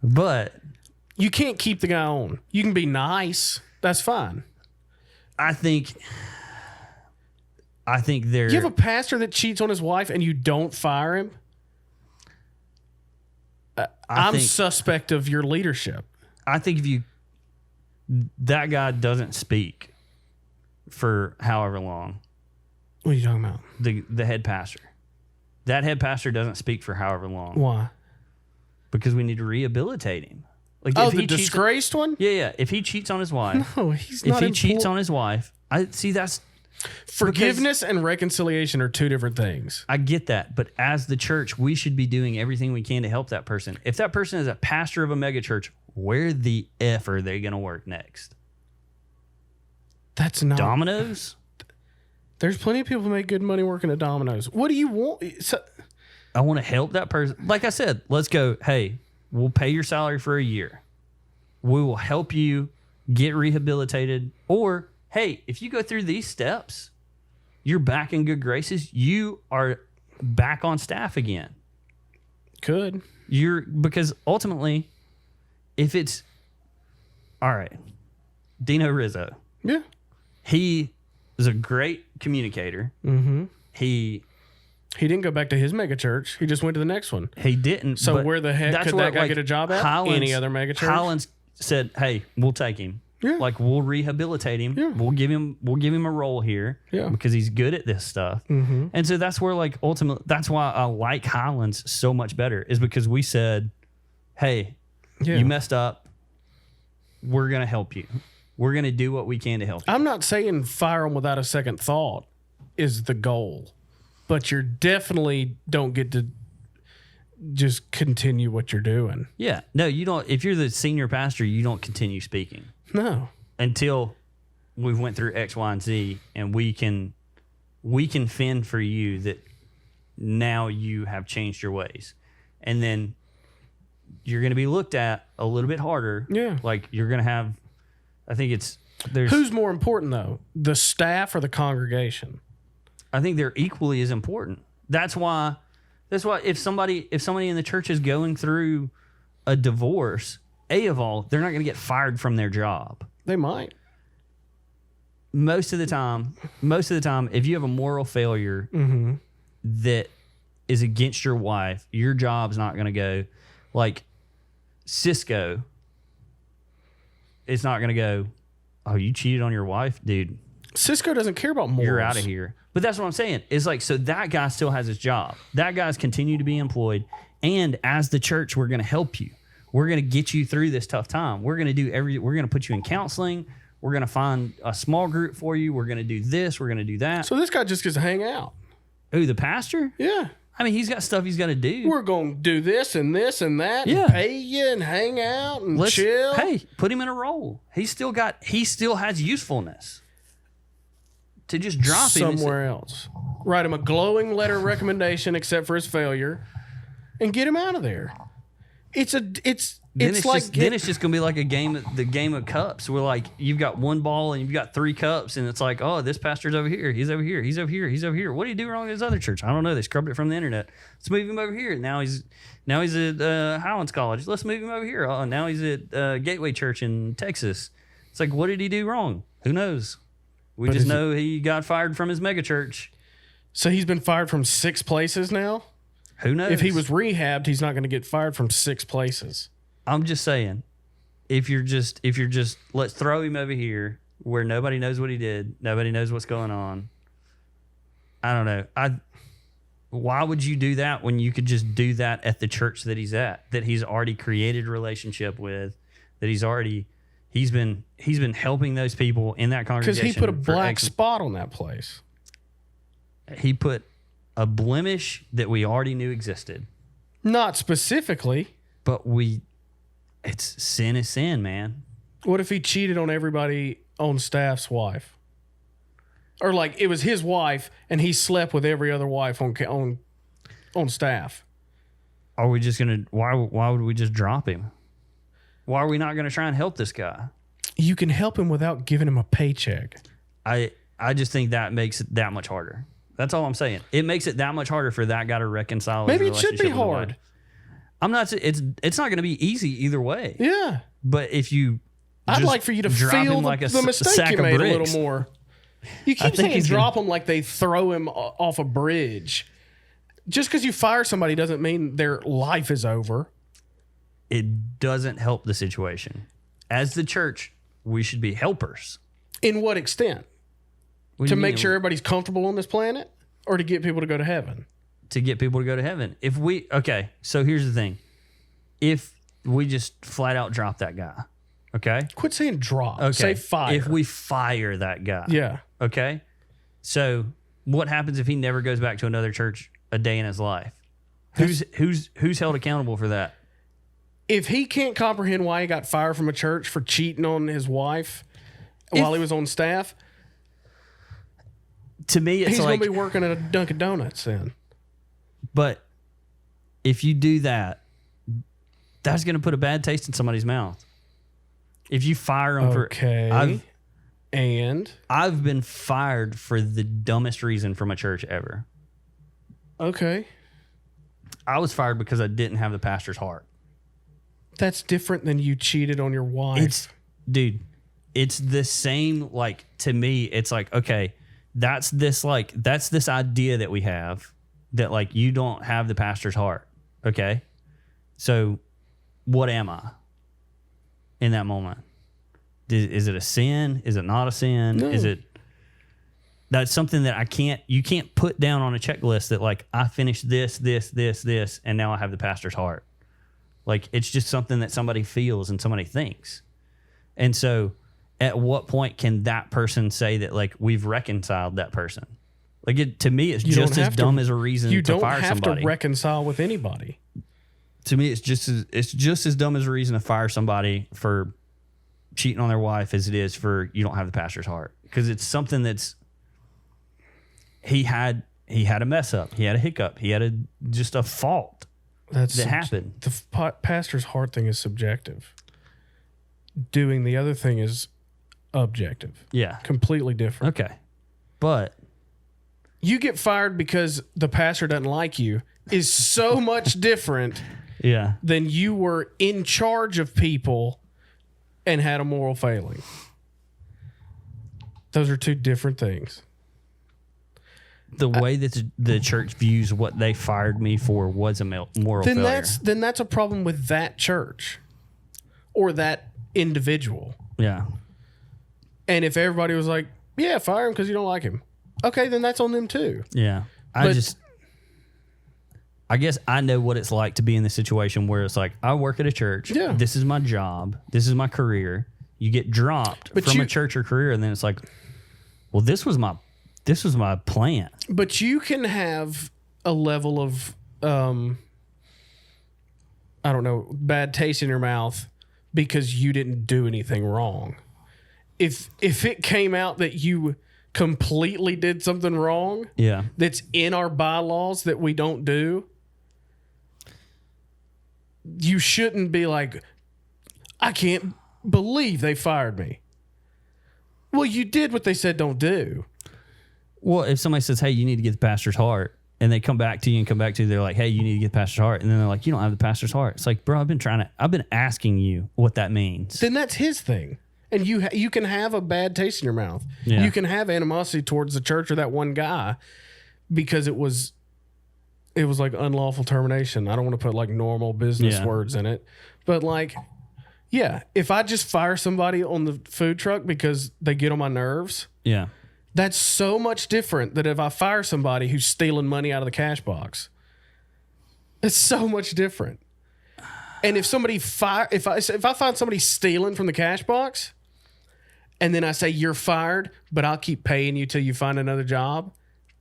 But You can't keep the guy on. You can be nice. That's fine. I think there. You have a pastor that cheats on his wife and you don't fire him? I'm suspect of your leadership. I think that guy doesn't speak for however long. What are you talking about? The head pastor. That head pastor doesn't speak for however long. Why? Because we need to rehabilitate him. Like Oh, if the he disgraced one? Yeah. If he cheats on his wife. No, he's If not. he cheats on his wife, I see that's Forgiveness and reconciliation are two different things. I get that, but as the church, we should be doing everything we can to help that person. If that person is a pastor of a megachurch, where the F are they going to work next? That's not Domino's? There's plenty of people who make good money working at Domino's. What do you want? I want to help that person. Like I said, let's go, hey, we'll pay your salary for a year. We will help you get rehabilitated. Or, hey, if you go through these steps, you're back in good graces. You are back on staff again. Could. Because ultimately, if it's, all right, Dino Rizzo. Yeah. He is a great communicator. Mm-hmm. He didn't go back to his mega church. He just went to the next one. He didn't. So where the heck could that guy get a job at? Any other mega church? Highlands said, "Hey, we'll take him. Yeah. Like we'll rehabilitate him. Yeah. We'll give him a role here. Yeah. Because he's good at this stuff. Mm-hmm. And so that's where like ultimately that's why I like Highlands so much better is because we said, hey, you messed up. We're gonna help you. We're gonna do what we can to help you. I'm not saying fire them without a second thought is the goal, but you definitely don't get to just continue what you're doing. Yeah. No, you don't. If you're the senior pastor, you don't continue speaking. No. Until we've went through X, Y, and Z, and we can fend for you that now you have changed your ways. And then you're going to be looked at a little bit harder. Yeah. Like you're going to have I think there's. Who's more important though, the staff or the congregation? I think they're equally as important. That's why if somebody in the church is going through a divorce, of all, they're not going to get fired from their job. They might. Most of the time, if you have a moral failure that is against your wife, your job's not going to go. Like Cisco, it's not going to go, oh, you cheated on your wife? Dude. Cisco doesn't care about morals. You're out of here. But that's what I'm saying. It's like, so that guy still has his job. That guy's continued to be employed. And as the church, we're going to help you. We're going to get you through this tough time. We're going to put you in counseling. We're going to find a small group for you. We're going to do this. We're going to do that. So this guy just gets to hang out. Who, the pastor? Yeah. I mean, he's got stuff he's got to do. We're going to do this and this and that. Yeah. And pay you and hang out and chill. Hey, put him in a role. He still has usefulness. To just drop him somewhere else. Write him a glowing letter of recommendation except for his failure and get him out of there. Then it's just gonna be like the game of cups, where like you've got one ball and you've got 3 cups, and it's like, oh, this pastor's over here, he's over here, he's over here, he's over here. What do you do wrong in his other church? I don't know. They scrubbed it from the internet. Let's move him over here. Now he's at Highlands College. Let's move him over here. Oh, now he's at Gateway Church in Texas. It's like, what did he do wrong? Who knows? We just know he got fired from his mega church. So he's been fired from 6 places now? Who knows? If he was rehabbed, he's not going to get fired from 6 places. I'm just saying, if you're just let's throw him over here where nobody knows what he did, nobody knows what's going on. I don't know. Why would you do that when you could just do that at the church that he's at, that he's already created a relationship with, that he's been helping those people in that congregation. Because he put a black spot on that place. He put a blemish that we already knew existed. Not specifically. But it's sin is sin, man. What if he cheated on everybody on staff's wife? Or like it was his wife and he slept with every other wife on staff. Are we just going to, why would we just drop him? Why are we not going to try and help this guy? You can help him without giving him a paycheck. I just think that makes it that much harder. That's all I'm saying. It makes it that much harder for that guy to reconcile. Maybe it should be hard. I'm not. It's not going to be easy either way. Yeah. But if you, I'd like for you to feel like the mistake you made a little more. You keep saying drop him like they throw him off a bridge. Just because you fire somebody doesn't mean their life is over. It doesn't help the situation. As the church, we should be helpers. In what extent? To make sure everybody's comfortable on this planet, or to get people to go to heaven? To get people to go to heaven. So here's the thing. If we just flat out drop that guy, okay? Quit saying drop. Okay. Say fire. If we fire that guy. Yeah. Okay? So what happens if he never goes back to another church a day in his life? Who's held accountable for that? If he can't comprehend why he got fired from a church for cheating on his wife while he was on staff, to me, it's he's like, going to be working at a Dunkin' Donuts then. But if you do that, that's going to put a bad taste in somebody's mouth. If you fire them I've been fired for the dumbest reason from a church ever. Okay. I was fired because I didn't have the pastor's heart. That's different than you cheated on your wife. It's the same. Like, to me, it's like, okay, that's this idea that we have that like you don't have the pastor's heart. Okay. So what am I in that moment? Is it a sin? Is it not a sin? No. That's something that you can't put down on a checklist that like I finished this, and now I have the pastor's heart. Like, it's just something that somebody feels and somebody thinks. And so at what point can that person say that like we've reconciled that person? Like, to me, it's just as dumb as a reason to fire somebody. You don't have to reconcile with anybody. To me, it's just as dumb as a reason to fire somebody for cheating on their wife as it is for you don't have the pastor's heart. Because it's something that's he had a mess up, he had a hiccup, he had just a fault that happened. The pastor's heart thing is subjective. Doing the other thing is objective. Yeah. Completely different. Okay. But You get fired because the pastor doesn't like you is so much different yeah. than you were in charge of people and had a moral failing. Those are two different things. The way that the church views what they fired me for was a moral failure. Then that's a problem with that church or that individual. Yeah. And if everybody was like, yeah, fire him because you don't like him. Okay, then that's on them too. Yeah. I guess I know what it's like to be in the situation where it's like, I work at a church. Yeah. This is my job. This is my career. You get dropped from a church or career, and then it's like, well, this was my plan. But you can have a level of, I don't know, bad taste in your mouth because you didn't do anything wrong. If it came out that you completely did something wrong, Yeah. that's in our bylaws that we don't do, you shouldn't be like, I can't believe they fired me. Well, you did what they said don't do. Well, if somebody says, hey, you need to get the pastor's heart, and they come back to you, they're like, hey, you need to get the pastor's heart. And then they're like, you don't have the pastor's heart. It's like, bro, I've been asking you what that means. Then that's his thing. And you can have a bad taste in your mouth. Yeah. You can have animosity towards the church or that one guy because it was like unlawful termination. I don't want to put like normal business words in it. But like, yeah, if I just fire somebody on the food truck because they get on my nerves, Yeah. that's so much different than if I fire somebody who's stealing money out of the cash box. It's so much different. And if I find somebody stealing from the cash box, and then I say you're fired, but I'll keep paying you till you find another job,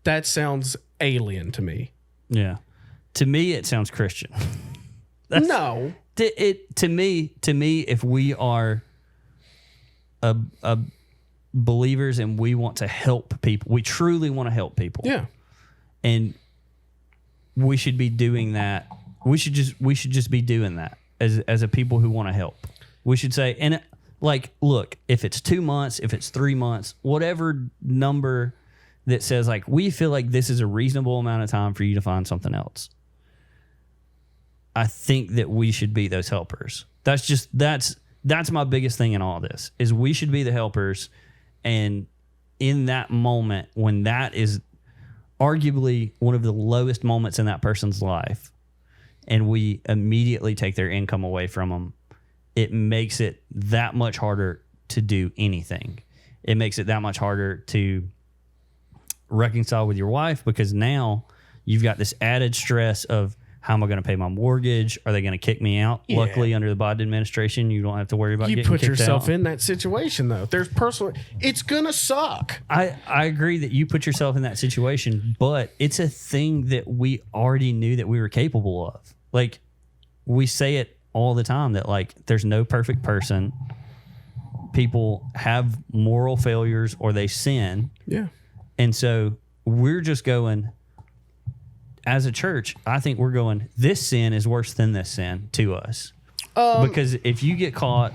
that sounds alien to me. Yeah. To me, it sounds Christian. No. To me, if we are believers and we want to help people, we truly want to help people. Yeah. And we should be doing that. We should just be doing that as a people who want to help. We should say, and like, look, if it's 2 months, if it's 3 months, whatever number that says like, we feel like this is a reasonable amount of time for you to find something else. I think that we should be those helpers. That's my biggest thing in all this is we should be the helpers. And in that moment, when that is arguably one of the lowest moments in that person's life, and we immediately take their income away from them, it makes it that much harder to do anything. It makes it that much harder to reconcile with your wife because now you've got this added stress of how am I going to pay my mortgage? Are they going to kick me out? Yeah. Luckily, under the Biden administration, you don't have to worry about getting kicked out. You put yourself in that situation, though. It's going to suck. I agree that you put yourself in that situation, but it's a thing that we already knew that we were capable of. Like, we say it all the time that, like, there's no perfect person. People have moral failures or they sin. Yeah. And so we're just going, as a church, I think we're going, this sin is worse than this sin to us. Because if you get caught...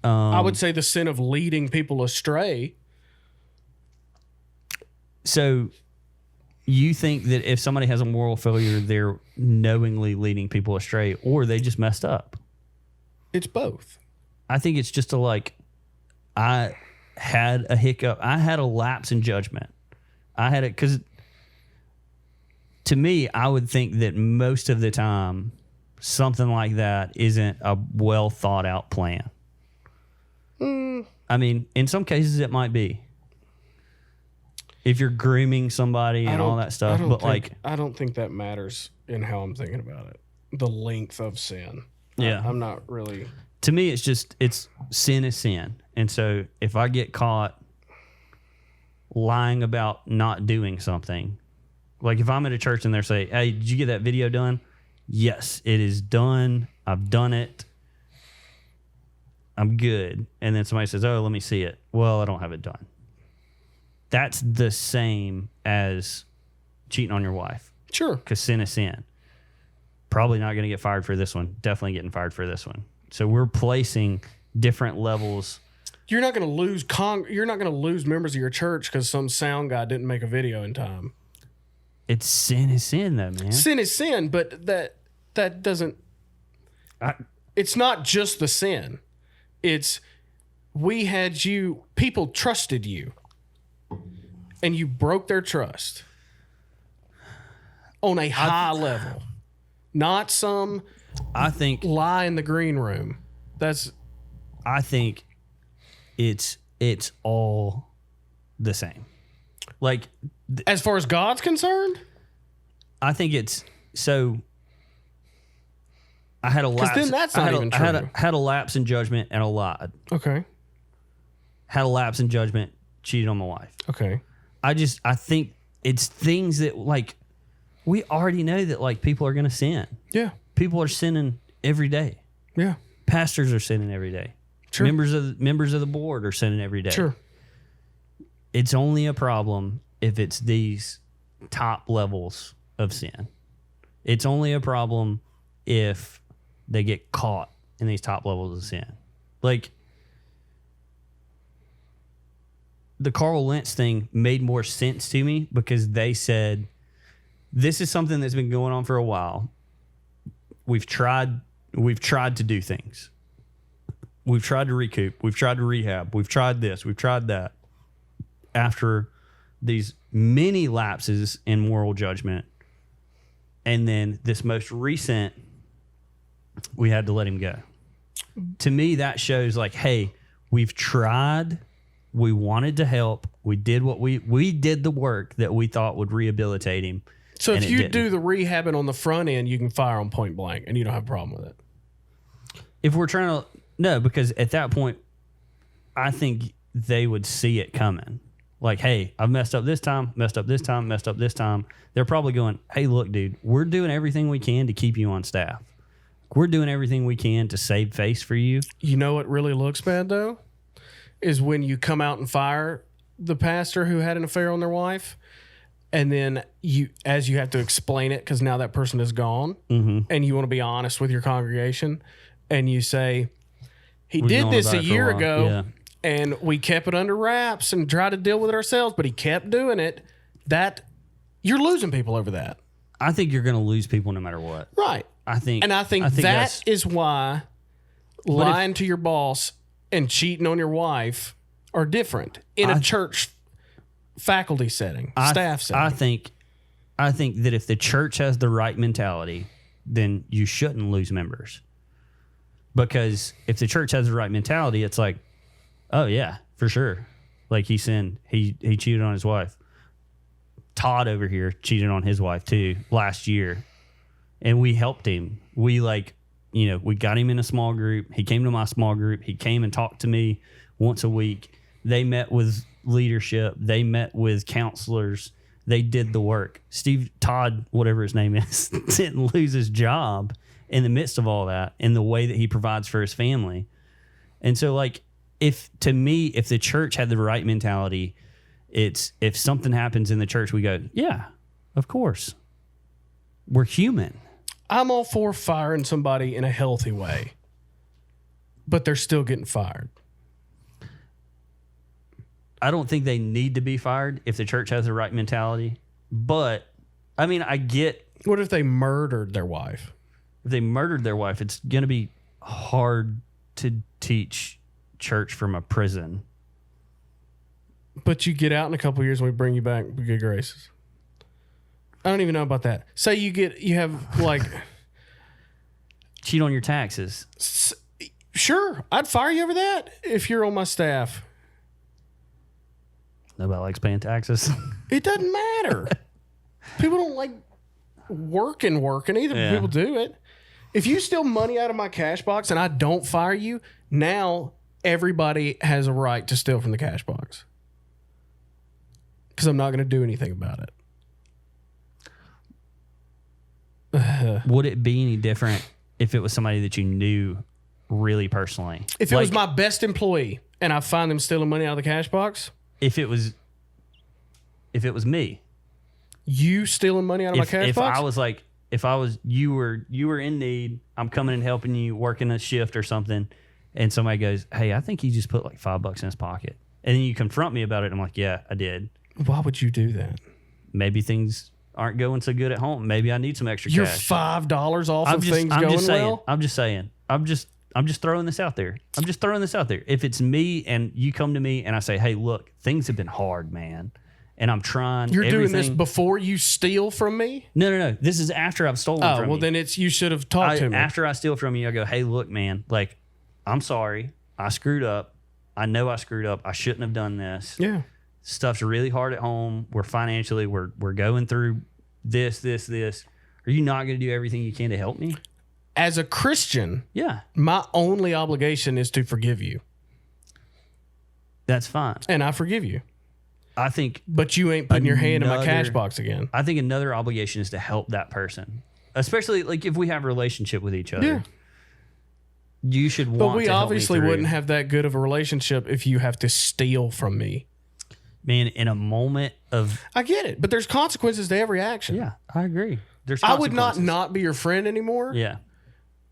I would say the sin of leading people astray. So you think that if somebody has a moral failure, they're knowingly leading people astray or they just messed up? It's both. I think it's just I had a hiccup. I had a lapse in judgment. I had it because... To me, I would think that most of the time, something like that isn't a well thought out plan. I mean, in some cases, it might be. If you're grooming somebody and all that stuff, I don't think that matters in how I'm thinking about it. The length of sin. Yeah, I'm not really. To me, it's sin is sin, and so if I get caught lying about not doing something. Like if I'm at a church and they're saying, hey, did you get that video done? Yes, it is done. I've done it. I'm good. And then somebody says, oh, let me see it. Well, I don't have it done. That's the same as cheating on your wife. Sure. Because sin is sin. Probably not going to get fired for this one. Definitely getting fired for this one. So we're placing different levels You're not going to lose you're not going to lose members of your church because some sound guy didn't make a video in time. It's sin is sin, though, man. Sin is sin, but that doesn't. It's not just the sin. It's people trusted you, and you broke their trust on a high level, not some. I think lie in the green room. I think it's all the same. Like, as far as God's concerned, I think it's so. I had a lapse. Then that's not even true. I had a lapse in judgment and I lied. Okay. Had a lapse in judgment, cheated on my wife. Okay. I think it's things that, like, we already know that, like, people are going to sin. Yeah. People are sinning every day. Yeah. Pastors are sinning every day. Sure. Members of the board are sinning every day. Sure. It's only a problem if it's these top levels of sin. It's only a problem if they get caught in these top levels of sin. Like, the Carl Lentz thing made more sense to me because they said, this is something that's been going on for a while. We've tried to do things. We've tried to recoup. We've tried to rehab. We've tried this. We've tried that. After these many lapses in moral judgment, and then this most recent, we had to let him go. To me, that shows, like, hey, we've tried. We wanted to help. We did we did the work that we thought would rehabilitate him. So if you do the rehabbing on the front end, you can fire on point blank and you don't have a problem with it. If we're trying to, no, because at that point, I think they would see it coming. Like, hey, I've messed up this time, messed up this time, messed up this time. They're probably going, hey, look, dude, we're doing everything we can to keep you on staff. We're doing everything we can to save face for you. You know what really looks bad, though? Is when you come out and fire the pastor who had an affair on their wife, and then you have to explain it because now that person is gone, and you want to be honest with your congregation, and you say, he did this a year ago, and we kept it under wraps and tried to deal with it ourselves, but he kept doing it. That you're losing people over that. I think you're going to lose people no matter what. Right. I think that is why lying to your boss and cheating on your wife are different in a church faculty setting, staff setting. I think that if the church has the right mentality, then you shouldn't lose members. Because if the church has the right mentality, it's like, oh yeah, for sure. Like, he sinned. He cheated on his wife. Todd over here cheated on his wife too last year. And we helped him. We we got him in a small group. He came to my small group. He came and talked to me once a week. They met with leadership. They met with counselors. They did the work. Todd, whatever his name is, didn't lose his job in the midst of all that, in the way that he provides for his family. And so, like, if the church had the right mentality, it's, if something happens in the church, we go, yeah, of course. We're human. I'm all for firing somebody in a healthy way, but they're still getting fired. I don't think they need to be fired if the church has the right mentality. But, I mean, I get... What if they murdered their wife? If they murdered their wife, it's going to be hard to teach church from a prison. But you get out in a couple of years and we bring you back with good graces. I don't even know about that. Say you have like... Cheat on your taxes. Sure. I'd fire you over that if you're on my staff. Nobody likes paying taxes. It doesn't matter. People don't like working either. Yeah. People do it. If you steal money out of my cash box and I don't fire you, now everybody has a right to steal from the cash box. Because I'm not going to do anything about it. Would it be any different if it was somebody that you knew really personally? If it was my best employee and I find them stealing money out of the cash box? If it was me. You stealing money out of my cash box? If you were in need, I'm coming and helping you, working a shift or something, and somebody goes, hey, I think he just put like $5 in his pocket. And then you confront me about it. And I'm like, yeah, I did. Why would you do that? Maybe things aren't going so good at home. Maybe I need some extra You're cash. $5 off of things I'm going just saying, well? I'm just saying. I'm just throwing this out there. I'm just throwing this out there. If it's me and you come to me and I say, hey, look, things have been hard, man. And I'm trying. You're doing this before you steal from me? No. This is after I've stolen from you. Oh, well, then you should have talked to me. After I steal from you, I go, hey, look, man, like, I'm sorry. I screwed up. I know I screwed up. I shouldn't have done this. Yeah. Stuff's really hard at home. We're financially, we're going through this. Are you not going to do everything you can to help me? As a Christian, Yeah. my only obligation is to forgive you. That's fine. And I forgive you. I think But you ain't putting your hand in my cash box again. I think another obligation is to help that person, especially like if we have a relationship with each other. Yeah. You should want. But we to help me obviously through. wouldn't have that good of a relationship if you have to steal from me. Man, in a moment of I get it, but there's consequences to every action. yeah, I agree. There's I would consequences. not be your friend anymore. Yeah.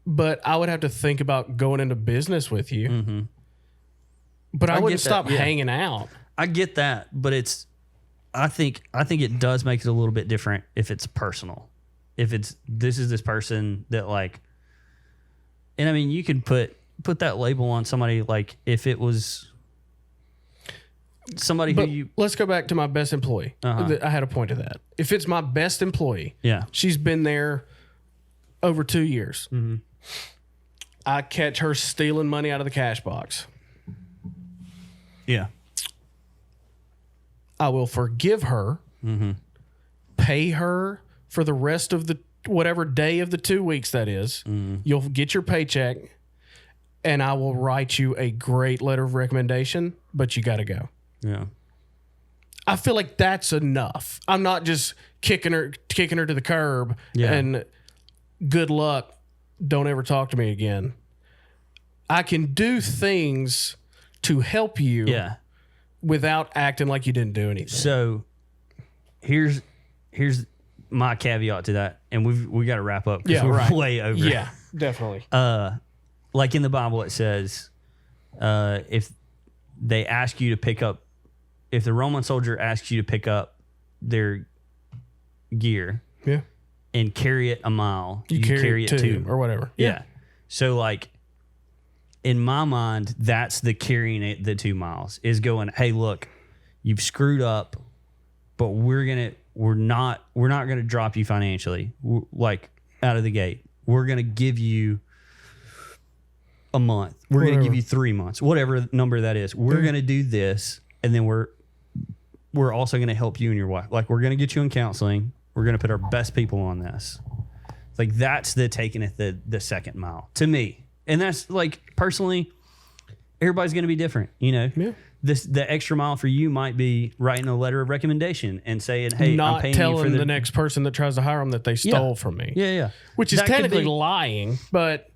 But I would have to think about going into business with you. Mm-hmm. But I wouldn't get that, stop yeah. hanging out. I get that, but I think it does make it a little bit different if it's personal. If it's this person that like, and I mean you can put that label on somebody like if it was somebody But who you let's go back to my best employee. I had a point to that. If it's my best employee, yeah she's been there over 2 years. Mm-hmm. I catch her stealing money out of the cash box. yeah I will forgive her, pay her for the rest of the whatever day of the 2 weeks that is. You'll get your paycheck, and I will write you a great letter of recommendation, but you got to go. yeah I feel like that's enough. I'm not just kicking her to the curb and good luck. Don't ever talk to me again. I can do things to help you. yeah. Without acting like you didn't do anything. So here's my caveat to that, and we got to wrap up because we're way over. Yeah, definitely. Like in the Bible, it says, if they ask you to pick up, if the Roman soldier asks you to pick up their gear, and carry it a mile, you carry it two or whatever. Yeah. So like, in my mind, that's the carrying it the 2 miles is going, hey, look, you've screwed up, but we're not gonna drop you financially, like out of the gate. We're gonna give you a month. We're gonna give you 3 months, whatever number that is. We're gonna do this, and then we're also gonna help you and your wife. Like we're gonna get you in counseling. We're gonna put our best people on this. Like that's the taking it the second mile to me. And that's like personally, everybody's going to be different, you know. Yeah. The extra mile for you might be writing a letter of recommendation and saying, "Hey, not I'm paying telling you for the next person that tries to hire them that they stole from me." Yeah. Which is that technically lying, but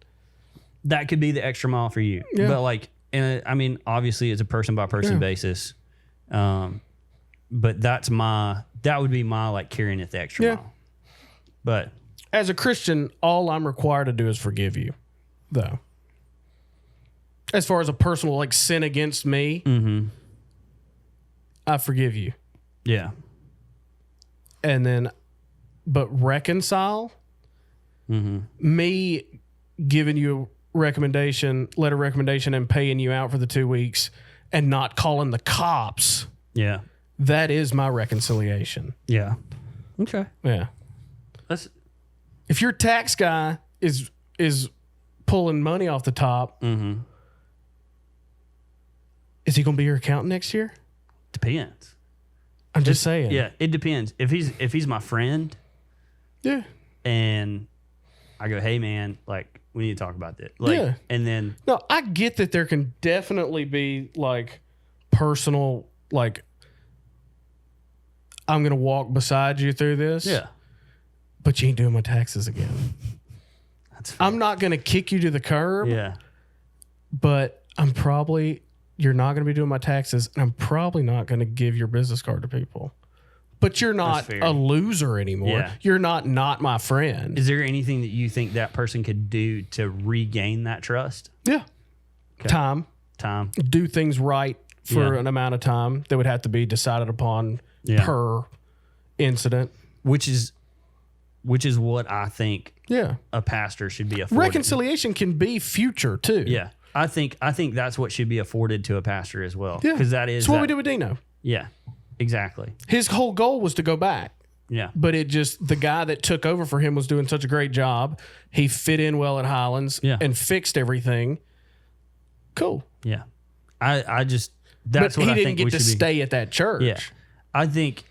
that could be the extra mile for you. Yeah. But like, and I mean, obviously, it's a person by person basis. But that would be my like carrying it the extra mile. But as a Christian, all I'm required to do is forgive you. Though, as far as a personal like sin against me, I forgive you. Yeah. And then, but reconcile me giving you a letter of recommendation and paying you out for the 2 weeks and not calling the cops. Yeah. That is my reconciliation. Yeah. Okay. Yeah. If your tax guy is pulling money off the top, is he going to be your accountant next year? Depends. I'm just saying. Yeah, it depends. If he's my friend, and I go, hey man, like we need to talk about this. Like, and then no, I get that there can definitely be like personal, like I'm going to walk beside you through this. Yeah, but you ain't doing my taxes again. I'm not going to kick you to the curb. Yeah. But you're not going to be doing my taxes, and I'm probably not going to give your business card to people. But you're not a loser anymore. Yeah. You're not my friend. Is there anything that you think that person could do to regain that trust? Yeah. Time. Do things right for Yeah. an amount of time that would have to be decided upon Yeah. per incident. Which is what I think Yeah. a pastor should be afforded. Reconciliation can be future too. Yeah. I think that's what should be afforded to a pastor as well. Yeah. Because that is That's what we did with Dino. Yeah. Exactly. His whole goal was to go back. Yeah. But it just, the guy that took over for him was doing such a great job. He fit in well at Highlands and fixed everything. Cool. Yeah. I just, that's but what I he think didn't we get to should be. stay at that church. Yeah. I think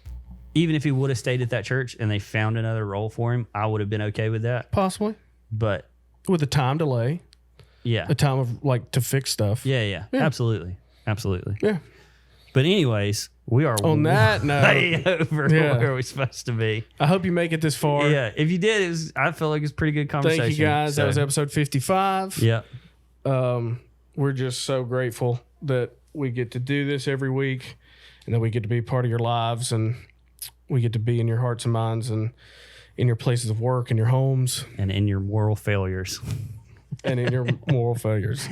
even if he would have stayed at that church and they found another role for him, I would have been okay with that. Possibly. But with a time delay. Yeah. A time of like to fix stuff. Yeah. Absolutely. Yeah. But anyways, we are on that note way over where we're supposed to be. I hope you make it this far. Yeah. If you did, I feel like it's a pretty good conversation. Thank you guys. That was episode 55. Yeah. We're just so grateful that we get to do this every week and that we get to be part of your lives and we get to be in your hearts and minds and in your places of work and your homes and in your moral failures. and in your moral failures.